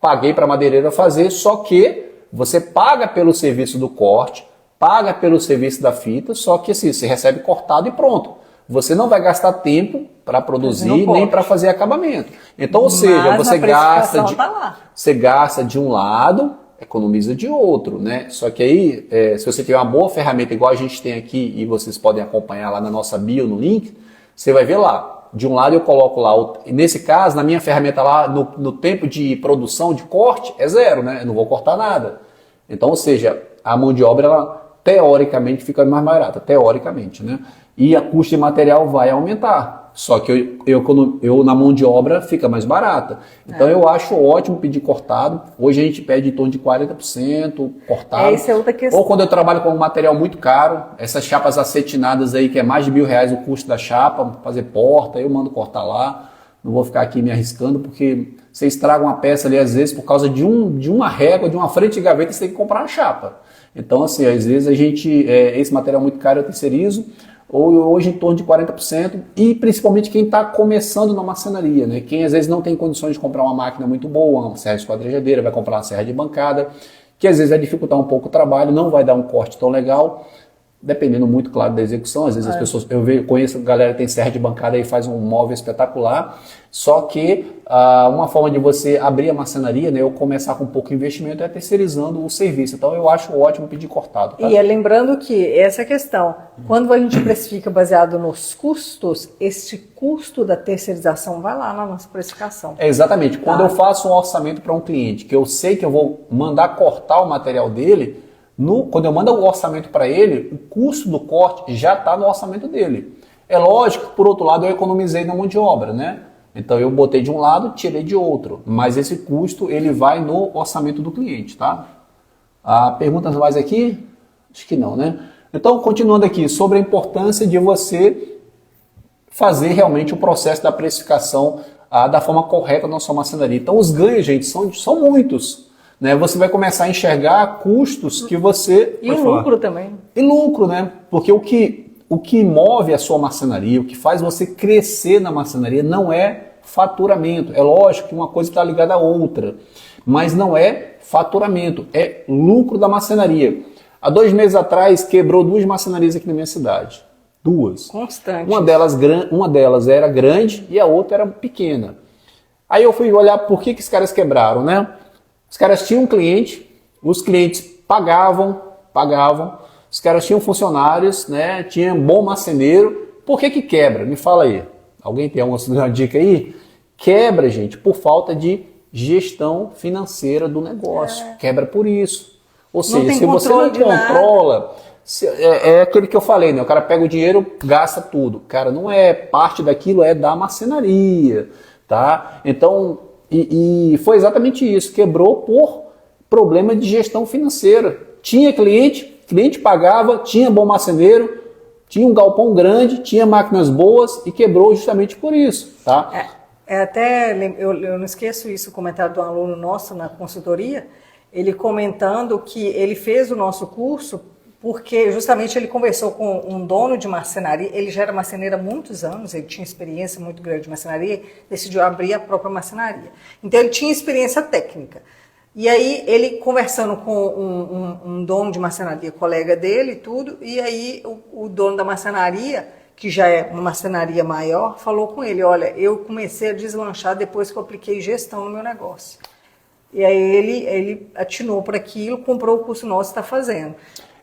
Paguei para a madeireira fazer, só que você paga pelo serviço do corte, paga pelo serviço da fita, só que assim, você recebe cortado e pronto. Você não vai gastar tempo para produzir nem para fazer acabamento. Então, ou seja, você gasta de um lado, economiza de outro, né? Só que aí, se você tiver uma boa ferramenta igual a gente tem aqui e vocês podem acompanhar lá na nossa bio, no link, você vai ver lá. De um lado eu coloco lá, nesse caso, na minha ferramenta lá, no tempo de produção, de corte, é 0, né? Eu não vou cortar nada. Então, ou seja, a mão de obra, ela teoricamente fica mais barata, teoricamente, né? E a custo de material vai aumentar. Só que eu na mão de obra fica mais barata. Então eu acho ótimo pedir cortado. Hoje a gente pede em torno de 40% cortado. Essa é outra questão. Ou quando eu trabalho com um material muito caro, essas chapas acetinadas aí, que é mais de R$1.000 o custo da chapa, fazer porta, eu mando cortar lá. Não vou ficar aqui me arriscando, porque você estraga uma peça ali, às vezes, por causa de uma régua, de uma frente de gaveta, você tem que comprar uma chapa. Então, assim, às vezes esse material muito caro eu terceirizo, ou hoje em torno de 40%, e principalmente quem está começando na marcenaria, né? Quem às vezes não tem condições de comprar uma máquina muito boa, uma serra esquadrejadeira, vai comprar uma serra de bancada, que às vezes vai dificultar um pouco o trabalho, não vai dar um corte tão legal, dependendo muito, claro, da execução. Às vezes as pessoas, conheço galera que tem serra de bancada e faz um móvel espetacular, só que uma forma de você abrir a marcenaria, né, ou começar com pouco investimento, é terceirizando o serviço. Então eu acho ótimo pedir cortado. Tá? E lembrando que essa questão, quando a gente precifica baseado nos custos, esse custo da terceirização vai lá na nossa precificação. Exatamente. Quando eu faço um orçamento para um cliente, que eu sei que eu vou mandar cortar o material dele, quando eu mando o orçamento para ele, o custo do corte já está no orçamento dele. É lógico que, por outro lado, eu economizei na mão de obra, né? Então eu botei de um lado, tirei de outro. Mas esse custo, ele vai no orçamento do cliente, tá? Perguntas mais aqui? Acho que não, né? Então, continuando aqui, sobre a importância de você fazer realmente o processo da precificação da forma correta na sua marcenaria. Então, os ganhos, gente, são muitos. Né? Você vai começar a enxergar custos que você... E o lucro também. E lucro, né? Porque o que move a sua marcenaria, o que faz você crescer na marcenaria não é faturamento. É lógico que uma coisa está ligada à outra, mas não é faturamento, é lucro da marcenaria. Há 2 meses atrás quebrou 2 marcenarias aqui na minha cidade. 2. Constante. Uma delas era grande e a outra era pequena. Aí eu fui olhar por que esses caras quebraram, né? Os caras tinham um cliente, os clientes pagavam, os caras tinham funcionários, né? Tinham bom marceneiro. Por que quebra? Me fala aí. Alguém tem alguma dica aí? Quebra, gente, por falta de gestão financeira do negócio. Quebra por isso. Ou seja, se você não controla, é aquele que eu falei, né? O cara pega o dinheiro, gasta tudo. Cara, não é parte daquilo, é da marcenaria, tá? Então, e foi exatamente isso. Quebrou por problema de gestão financeira. Tinha cliente pagava, tinha bom marceneiro, tinha um galpão grande, tinha máquinas boas e quebrou justamente por isso, tá? Eu não esqueço isso, o comentário do aluno nosso na consultoria, ele comentando que ele fez o nosso curso porque justamente ele conversou com um dono de marcenaria, ele já era marceneiro há muitos anos, ele tinha experiência muito grande de marcenaria, decidiu abrir a própria marcenaria. Então ele tinha experiência técnica. E aí ele conversando com um dono de marcenaria, colega dele e tudo, e aí o dono da marcenaria, que já é uma marcenaria maior, falou com ele, olha, eu comecei a deslanchar depois que eu apliquei gestão no meu negócio. E aí ele atinou por aquilo, comprou o curso nosso e está fazendo.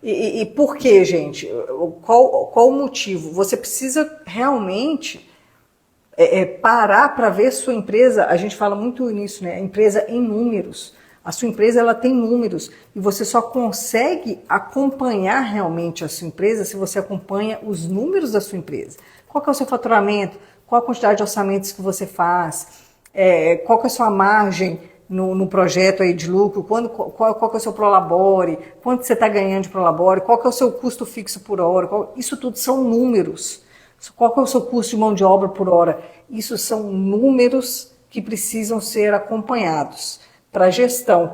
E por quê, gente? Qual o motivo? Você precisa realmente parar para ver sua empresa, a gente fala muito nisso, né? A empresa em números. A sua empresa ela tem números e você só consegue acompanhar realmente a sua empresa se você acompanha os números da sua empresa. Qual que é o seu faturamento? Qual a quantidade de orçamentos que você faz? Qual que é a sua margem no projeto aí de lucro? Qual que é o seu prolabore? Quanto você está ganhando de prolabore? Qual que é o seu custo fixo por hora? Isso tudo são números. Qual que é o seu custo de mão de obra por hora? Isso são números que precisam ser acompanhados para gestão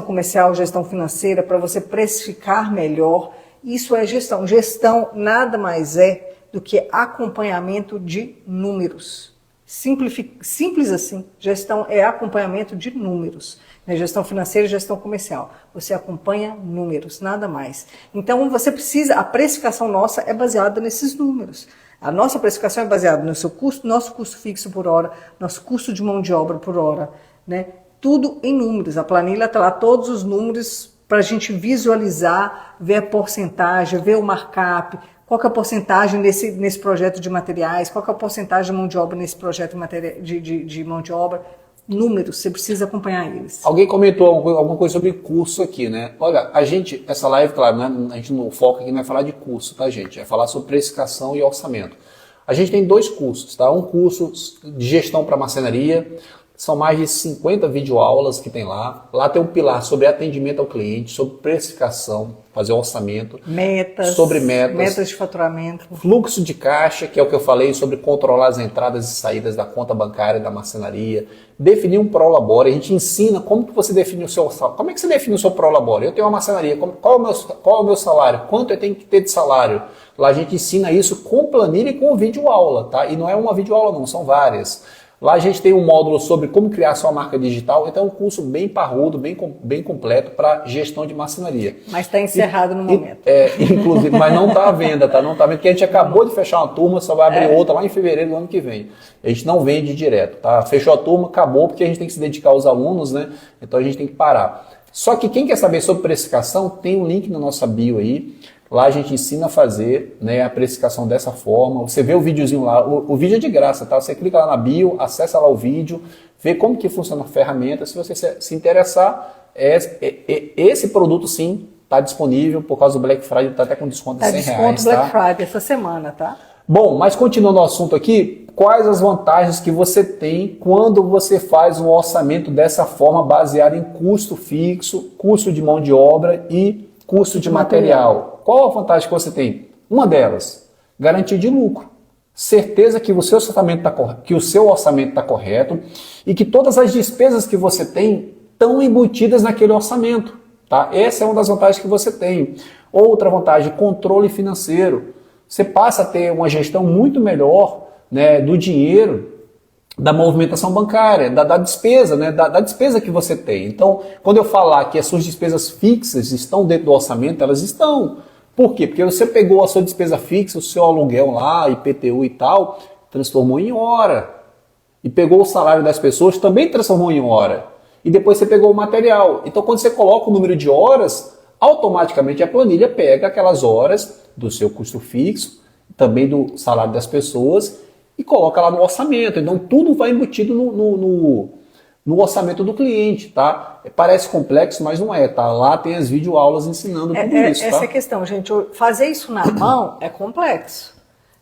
comercial, gestão financeira, para você precificar melhor. Isso é gestão. Gestão nada mais é do que acompanhamento de números. Simples assim. Gestão é acompanhamento de números. Né? Gestão financeira e gestão comercial. Você acompanha números, nada mais. Então você precisa, a precificação nossa é baseada nesses números. A nossa precificação é baseada no seu custo, nosso custo fixo por hora, nosso custo de mão de obra por hora, né? Tudo em números. A planilha está lá, todos os números para a gente visualizar, ver a porcentagem, ver o markup, qual que é a porcentagem nesse projeto de materiais, qual que é a porcentagem de mão de obra nesse projeto de mão de obra. Números, você precisa acompanhar eles. Alguém comentou alguma coisa sobre curso aqui, né? Olha, essa live, claro, né, a gente não foca aqui, não é falar de curso, tá, gente? É falar sobre precificação e orçamento. A gente tem 2 cursos, tá? Um curso de gestão para marcenaria, são mais de 50 videoaulas que tem lá. Lá tem um pilar sobre atendimento ao cliente, sobre precificação, fazer orçamento. Sobre metas. Metas de faturamento. Fluxo de caixa, que é o que eu falei sobre controlar as entradas e saídas da conta bancária da marcenaria. Definir um prolabore. A gente ensina como que você define o seu salário. Como é que você define o seu prolabore? Eu tenho uma marcenaria. Qual é o meu salário? Quanto eu tenho que ter de salário? Lá a gente ensina isso com planilha e com videoaula, tá? E não é uma videoaula não, são várias. Lá a gente tem um módulo sobre como criar sua marca digital, então é um curso bem parrudo, bem completo para gestão de marcenaria. Mas está encerrado no momento. Inclusive, mas não está à venda, tá? Não está à venda, porque a gente acabou de fechar uma turma, só vai abrir outra lá em fevereiro do ano que vem. A gente não vende direto, tá? Fechou a turma, acabou, porque a gente tem que se dedicar aos alunos, né? Então a gente tem que parar. Só que quem quer saber sobre precificação, tem um link na nossa bio aí. Lá a gente ensina a fazer, né, a precificação dessa forma. Você vê o videozinho lá, o vídeo é de graça, tá? Você clica lá na bio, acessa lá o vídeo, vê como que funciona a ferramenta. Se você se interessar, esse produto sim está disponível por causa do Black Friday, está até com desconto de R$100. Desconto Black Friday essa semana, tá? Bom, mas continuando o assunto aqui, quais as vantagens que você tem quando você faz um orçamento dessa forma, baseado em custo fixo, custo de mão de obra e custo de material? Qual a vantagem que você tem? Uma delas, garantia de lucro. Certeza que o seu orçamento está correto e que todas as despesas que você tem estão embutidas naquele orçamento. Tá? Essa é uma das vantagens que você tem. Outra vantagem, controle financeiro. Você passa a ter uma gestão muito melhor, né, do dinheiro, da movimentação bancária, da despesa, né, da despesa que você tem. Então, quando eu falar que as suas despesas fixas estão dentro do orçamento, elas estão. Por quê? Porque você pegou a sua despesa fixa, o seu aluguel lá, IPTU e tal, transformou em hora. E pegou o salário das pessoas, também transformou em hora. E depois você pegou o material. Então, quando você coloca o número de horas, automaticamente a planilha pega aquelas horas do seu custo fixo, também do salário das pessoas, e coloca lá no orçamento. Então, tudo vai embutido no orçamento do cliente, tá? Parece complexo, mas não é, tá? Lá tem as videoaulas ensinando tudo isso, tá? Essa é a questão, gente. Fazer isso na mão é complexo.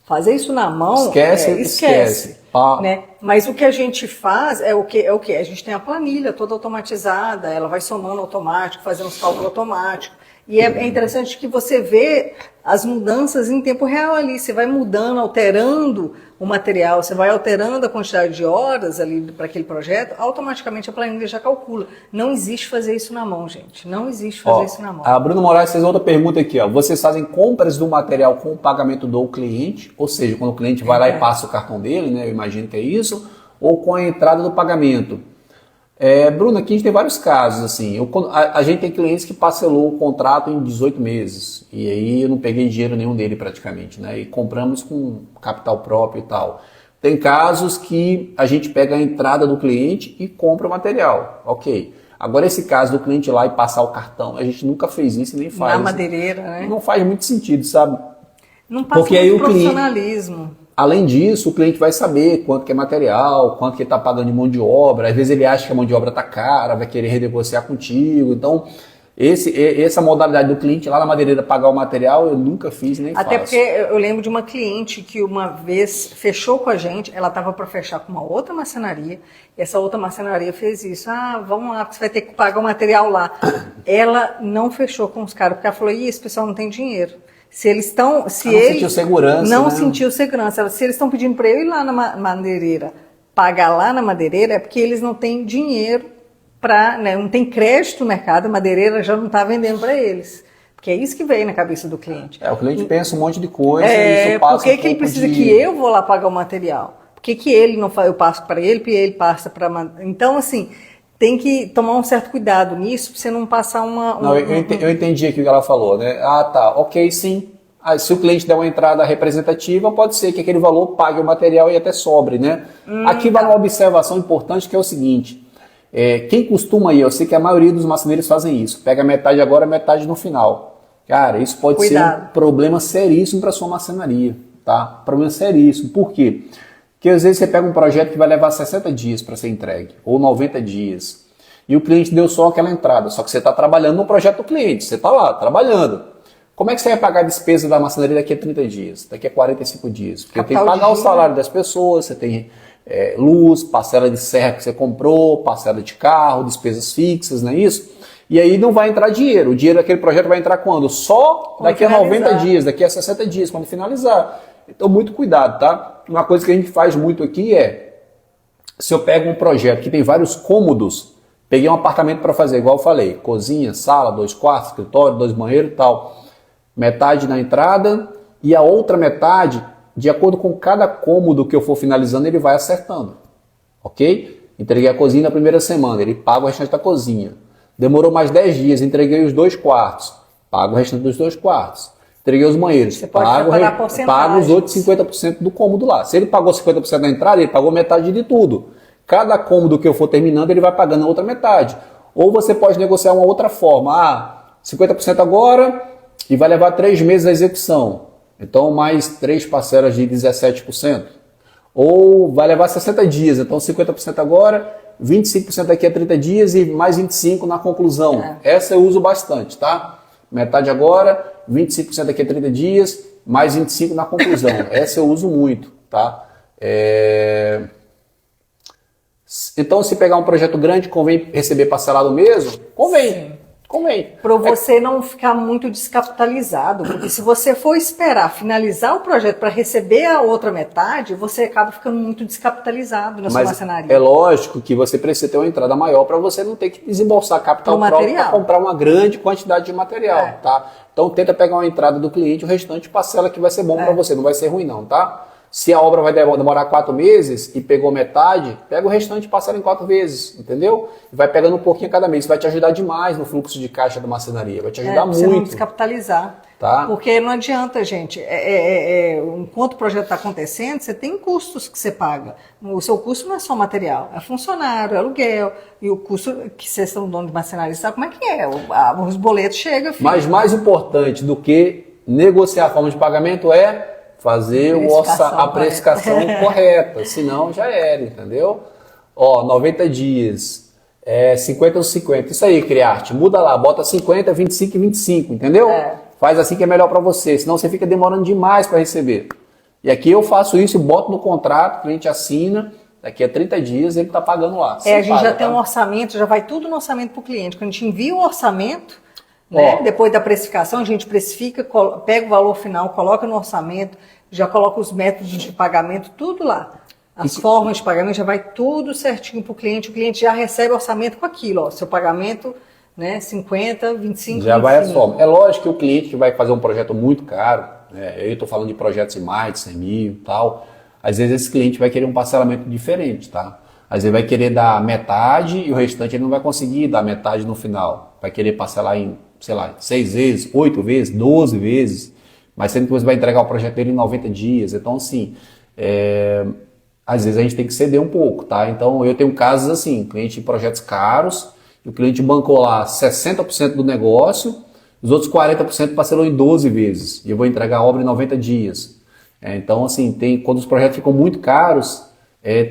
Fazer isso na mão, esquece. Né? Mas o que a gente faz é o que? A gente tem a planilha toda automatizada, ela vai somando automático, fazendo os cálculos automáticos. E é interessante que você vê as mudanças em tempo real ali. Você vai mudando, alterando o material, você vai alterando a quantidade de horas ali para aquele projeto, automaticamente a planilha já calcula. Não existe fazer isso na mão, gente. Não existe fazer isso na mão. A Bruno Moraes fez outra pergunta aqui. Vocês fazem compras do material com o pagamento do cliente, ou seja, quando o cliente vai lá e passa o cartão dele, né? Eu imagino que é isso, ou com a entrada do pagamento? Bruno, aqui a gente tem vários casos, assim, a gente tem clientes que parcelou o contrato em 18 meses, e aí eu não peguei dinheiro nenhum dele praticamente, né, e compramos com capital próprio e tal. Tem casos que a gente pega a entrada do cliente e compra o material, ok. Agora esse caso do cliente ir lá e passar o cartão, a gente nunca fez isso e nem faz. Na madeireira, né? Não faz muito sentido, sabe? Não passa porque aí o profissionalismo. Além disso, o cliente vai saber quanto que é material, quanto que ele está pagando de mão de obra. Às vezes ele acha que a mão de obra está cara, vai querer renegociar contigo. Então, essa modalidade do cliente lá na madeireira pagar o material, eu nunca fiz nem faço. Até porque eu lembro de uma cliente que uma vez fechou com a gente, ela estava para fechar com uma outra marcenaria, e essa outra marcenaria fez isso. Ah, vamos lá, você vai ter que pagar o material lá. Ela não fechou com os caras, porque ela falou, esse pessoal não tem dinheiro. Se eles estão... Não sentiu segurança, não né? sentiu segurança. Se eles estão pedindo para eu ir lá na madeireira, pagar lá na madeireira, é porque eles não têm dinheiro para... Né, não tem crédito no mercado, a madeireira já não está vendendo para eles. Porque é isso que veio na cabeça do cliente. O cliente pensa um monte de coisa e isso passa por que ele precisa que eu vou lá pagar o material? Por que ele não faz, eu passo para ele e ele passa para... Então, assim... Tem que tomar um certo cuidado nisso, para você não passar eu entendi aqui o que ela falou, né? Ah, tá, ok, sim. Se o cliente der uma entrada representativa, pode ser que aquele valor pague o material e até sobre, né? Aqui vai uma observação importante que é o seguinte. Quem costuma ir, eu sei que a maioria dos marceneiros fazem isso. Pega metade agora, metade no final. Cara, isso pode ser um problema seríssimo para sua marcenaria, tá? Problema seríssimo. Por quê? Porque às vezes você pega um projeto que vai levar 60 dias para ser entregue, ou 90 dias, e o cliente deu só aquela entrada, só que você está trabalhando no projeto do cliente, você está lá, trabalhando. Como é que você vai pagar a despesa da marcenaria daqui a 30 dias, daqui a 45 dias? Porque tem que pagar o salário das pessoas, você tem luz, parcela de serra que você comprou, parcela de carro, despesas fixas, não é isso? E aí não vai entrar dinheiro. O dinheiro daquele projeto vai entrar quando? Só daqui a 90 dias, daqui a 60 dias, quando finalizar. Então, muito cuidado, tá? Uma coisa que a gente faz muito aqui se eu pego um projeto que tem vários cômodos, peguei um apartamento para fazer, igual eu falei, cozinha, sala, 2 quartos, escritório, 2 banheiros e tal. Metade na entrada e a outra metade, de acordo com cada cômodo que eu for finalizando, ele vai acertando. Ok? Entreguei a cozinha na primeira semana, ele paga o restante da cozinha. Demorou mais 10 dias, entreguei os 2 quartos, pago o restante dos 2 quartos. Entreguei os banheiros, pago os outros 50% do cômodo lá. Se ele pagou 50% da entrada, ele pagou metade de tudo. Cada cômodo que eu for terminando, ele vai pagando a outra metade. Ou você pode negociar uma outra forma. 50% agora e vai levar 3 meses a execução. Então, mais 3 parcelas de 17%. Ou vai levar 60 dias, então 50% agora, 25% daqui a 30 dias e mais 25% na conclusão. Essa eu uso bastante, tá? Metade agora, 25% daqui a 30 dias, mais 25% na conclusão. Essa eu uso muito, tá? Então, se pegar um projeto grande, convém receber parcelado mesmo? Convém. Sim. Convém. Para você não ficar muito descapitalizado, porque se você for esperar finalizar o projeto para receber a outra metade, você acaba ficando muito descapitalizado na sua marcenaria. É lógico que você precisa ter uma entrada maior para você não ter que desembolsar capital próprio para comprar uma grande quantidade de material, tá? Então tenta pegar uma entrada do cliente, o restante parcela que vai ser bom para você, não vai ser ruim não, tá? Se a obra vai demorar 4 meses e pegou metade, pega o restante e parcela em 4 vezes, entendeu? E vai pegando um pouquinho a cada mês. Isso vai te ajudar demais no fluxo de caixa da marcenaria. Vai te ajudar muito. Você não descapitalizar. Tá? Porque não adianta, gente. Enquanto o projeto está acontecendo, você tem custos que você paga. O seu custo não é só material, é funcionário, é aluguel. E o custo que vocês são dono de marcenaria, sabe como é que é? Os boletos chegam. Mas mais importante do que negociar a forma de pagamento é fazer a precificação correta, senão já era, entendeu? 90 dias, 50 ou 50, isso aí, Criarte, muda lá, bota 50, 25 e 25, entendeu? Faz assim que é melhor para você, senão você fica demorando demais para receber. E aqui eu faço isso, boto no contrato, o cliente assina, daqui a 30 dias ele está pagando lá. A gente já tem um orçamento, já vai tudo no orçamento para o cliente. Quando a gente envia o orçamento, né? Depois da precificação, a gente precifica, pega o valor final, coloca no orçamento, já coloca os métodos de pagamento, tudo lá. As formas de pagamento, já vai tudo certinho para o cliente já recebe o orçamento com aquilo, seu pagamento, né, 50, 25, já 25. Vai a forma. É lógico que o cliente que vai fazer um projeto muito caro, né, eu estou falando de projetos de mais de 100 mil e tal, às vezes esse cliente vai querer um parcelamento diferente, tá? Às vezes vai querer dar metade e o restante ele não vai conseguir dar metade no final. Vai querer parcelar em, 6 vezes, 8 vezes, 12 vezes, mas sendo que você vai entregar o projeto dele em 90 dias. Então, assim, às vezes a gente tem que ceder um pouco, tá? Então, eu tenho casos assim, cliente em projetos caros, o cliente bancou lá 60% do negócio, os outros 40% parcelou em 12 vezes, e eu vou entregar a obra em 90 dias. Então, assim, quando os projetos ficam muito caros,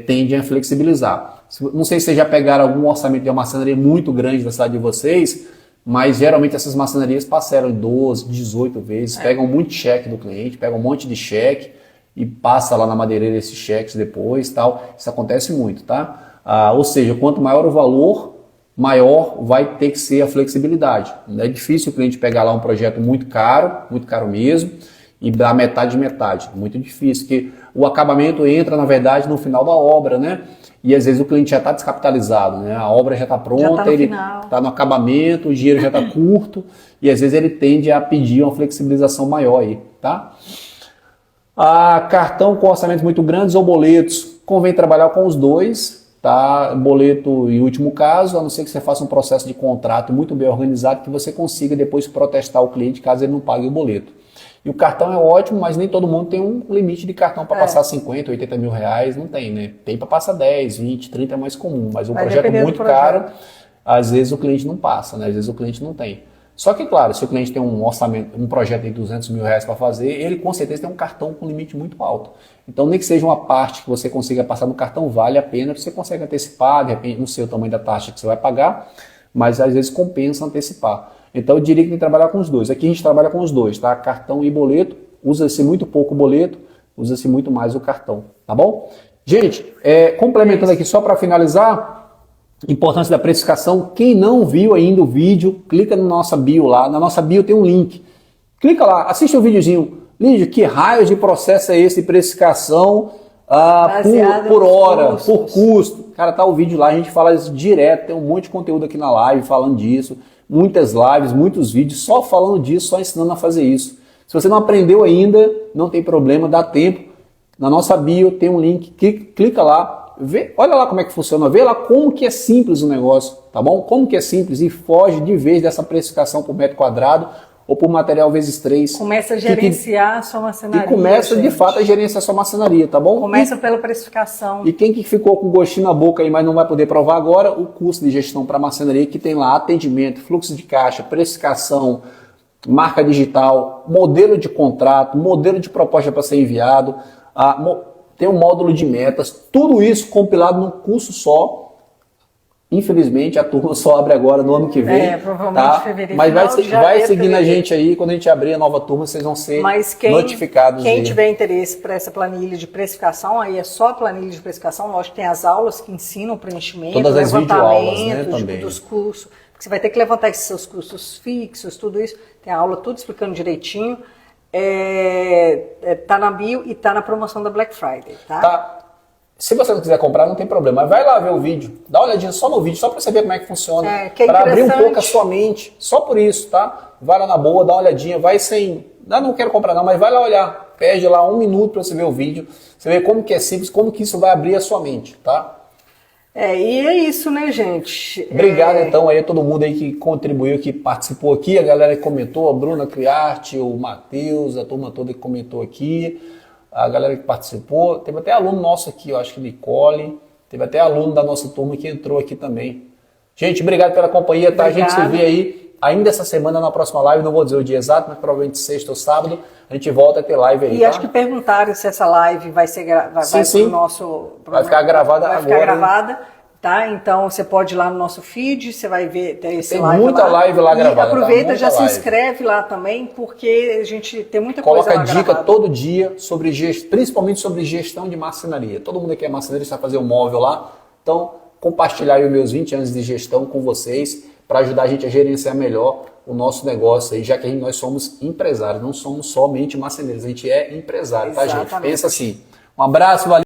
tendem a flexibilizar. Não sei se vocês já pegaram algum orçamento de uma marcenaria muito grande da cidade de vocês, mas geralmente essas marcenarias passaram 12, 18 vezes, pegam muito cheque do cliente, pegam um monte de cheque e passa lá na madeireira esses cheques depois, tal. Isso acontece muito, tá? Ou seja, quanto maior o valor, maior vai ter que ser a flexibilidade. É difícil o cliente pegar lá um projeto muito caro mesmo, e dar metade de metade. Muito difícil, porque o acabamento entra, na verdade, no final da obra, né? E às vezes o cliente já está descapitalizado, né? A obra já está pronta, ele está no acabamento, o dinheiro já está curto, e às vezes ele tende a pedir uma flexibilização maior aí, tá? Cartão com orçamentos muito grandes ou boletos, convém trabalhar com os dois, tá? Boleto em último caso, a não ser que você faça um processo de contrato muito bem organizado, que você consiga depois protestar o cliente caso ele não pague o boleto. E o cartão é ótimo, mas nem todo mundo tem um limite de cartão para passar 50, 80 mil reais, não tem, né? Tem para passar 10, 20, 30 é mais comum, mas um projeto muito caro, às vezes o cliente não passa, né? Às vezes o cliente não tem. Só que, claro, se o cliente tem um orçamento, um projeto de 200 mil reais para fazer, ele com certeza tem um cartão com limite muito alto. Então, nem que seja uma parte que você consiga passar no cartão, vale a pena, você consegue antecipar, de repente, não sei o tamanho da taxa que você vai pagar, mas às vezes compensa antecipar. Então eu diria que tem que trabalhar com os dois. Aqui a gente trabalha com os dois, tá? Cartão e boleto. Usa-se muito pouco o boleto, usa-se muito mais o cartão, tá bom? Gente, complementando aqui só para finalizar, importância da precificação. Quem não viu ainda o vídeo, clica na nossa bio lá. Na nossa bio tem um link. Clica lá, assiste o videozinho. Lídia, que raio de processo é esse de precificação por hora, por custo? Cara, tá o vídeo lá, a gente fala isso direto, tem um monte de conteúdo aqui na live falando disso. Muitas lives, muitos vídeos só falando disso, só ensinando a fazer isso. Se você não aprendeu ainda, não tem problema, dá tempo. Na nossa bio tem um link, clica lá, olha lá como é que funciona, vê lá como que é simples o negócio, tá bom? Como que é simples e foge de vez dessa precificação por metro quadrado ou por material vezes 3. Começa a gerenciar a sua marcenaria. E começa, de fato, a gerenciar a sua marcenaria, tá bom? Começa pela precificação. E quem que ficou com gostinho na boca aí, mas não vai poder provar agora, o curso de gestão para marcenaria, que tem lá atendimento, fluxo de caixa, precificação, marca digital, modelo de contrato, modelo de proposta para ser enviado, tem um módulo de metas, tudo isso compilado num curso só. Infelizmente, a turma só abre agora no ano que vem. Provavelmente fevereiro. Mas vai seguindo a gente aí, quando a gente abrir a nova turma, vocês vão ser notificados. Quem tiver interesse para essa planilha de precificação, aí é só a planilha de precificação. Lógico que tem as aulas que ensinam o preenchimento, todas as videoaulas, né, também. Dos cursos. Porque você vai ter que levantar esses seus custos fixos, tudo isso. Tem a aula tudo explicando direitinho. Tá na bio e tá na promoção da Black Friday, tá? Se você não quiser comprar, não tem problema. Mas vai lá ver o vídeo. Dá uma olhadinha só no vídeo, só para saber como é que funciona. Para abrir um pouco a sua mente. Só por isso, tá? Vai lá na boa, dá uma olhadinha. Vai sem... Não quero comprar não, mas vai lá olhar. Perde lá 1 minuto para você ver o vídeo. Você vê como que é simples, como que isso vai abrir a sua mente, tá? E é isso, né, gente? Obrigado, então, aí a todo mundo aí que contribuiu, que participou aqui. A galera que comentou, a Bruna Criarte, o Matheus, a turma toda que comentou aqui. A galera que participou, teve até aluno nosso aqui, eu acho que Nicole, teve até aluno da nossa turma que entrou aqui também. Gente, obrigado pela companhia, tá? Obrigada. A gente se vê aí ainda essa semana na próxima live, não vou dizer o dia exato, mas provavelmente sexta ou sábado, a gente volta a ter live aí, E acho que perguntaram se essa live vai ser sim. Vai ficar gravada agora. Vai ficar gravada. Tá? Então você pode ir lá no nosso feed, você vai ver tem muita live lá gravada. E aproveita, tá? já se inscreve lá também, porque a gente tem muita coisa lá Coloca dica gravada. todo dia, principalmente sobre gestão de marcenaria. Todo mundo aqui é marcenaria, sabe fazer um móvel lá. Então, compartilhar aí os meus 20 anos de gestão com vocês, para ajudar a gente a gerenciar melhor o nosso negócio aí, já que nós somos empresários, não somos somente marceneiros, a gente é empresário, tá, gente? Pensa assim. Um abraço, valeu!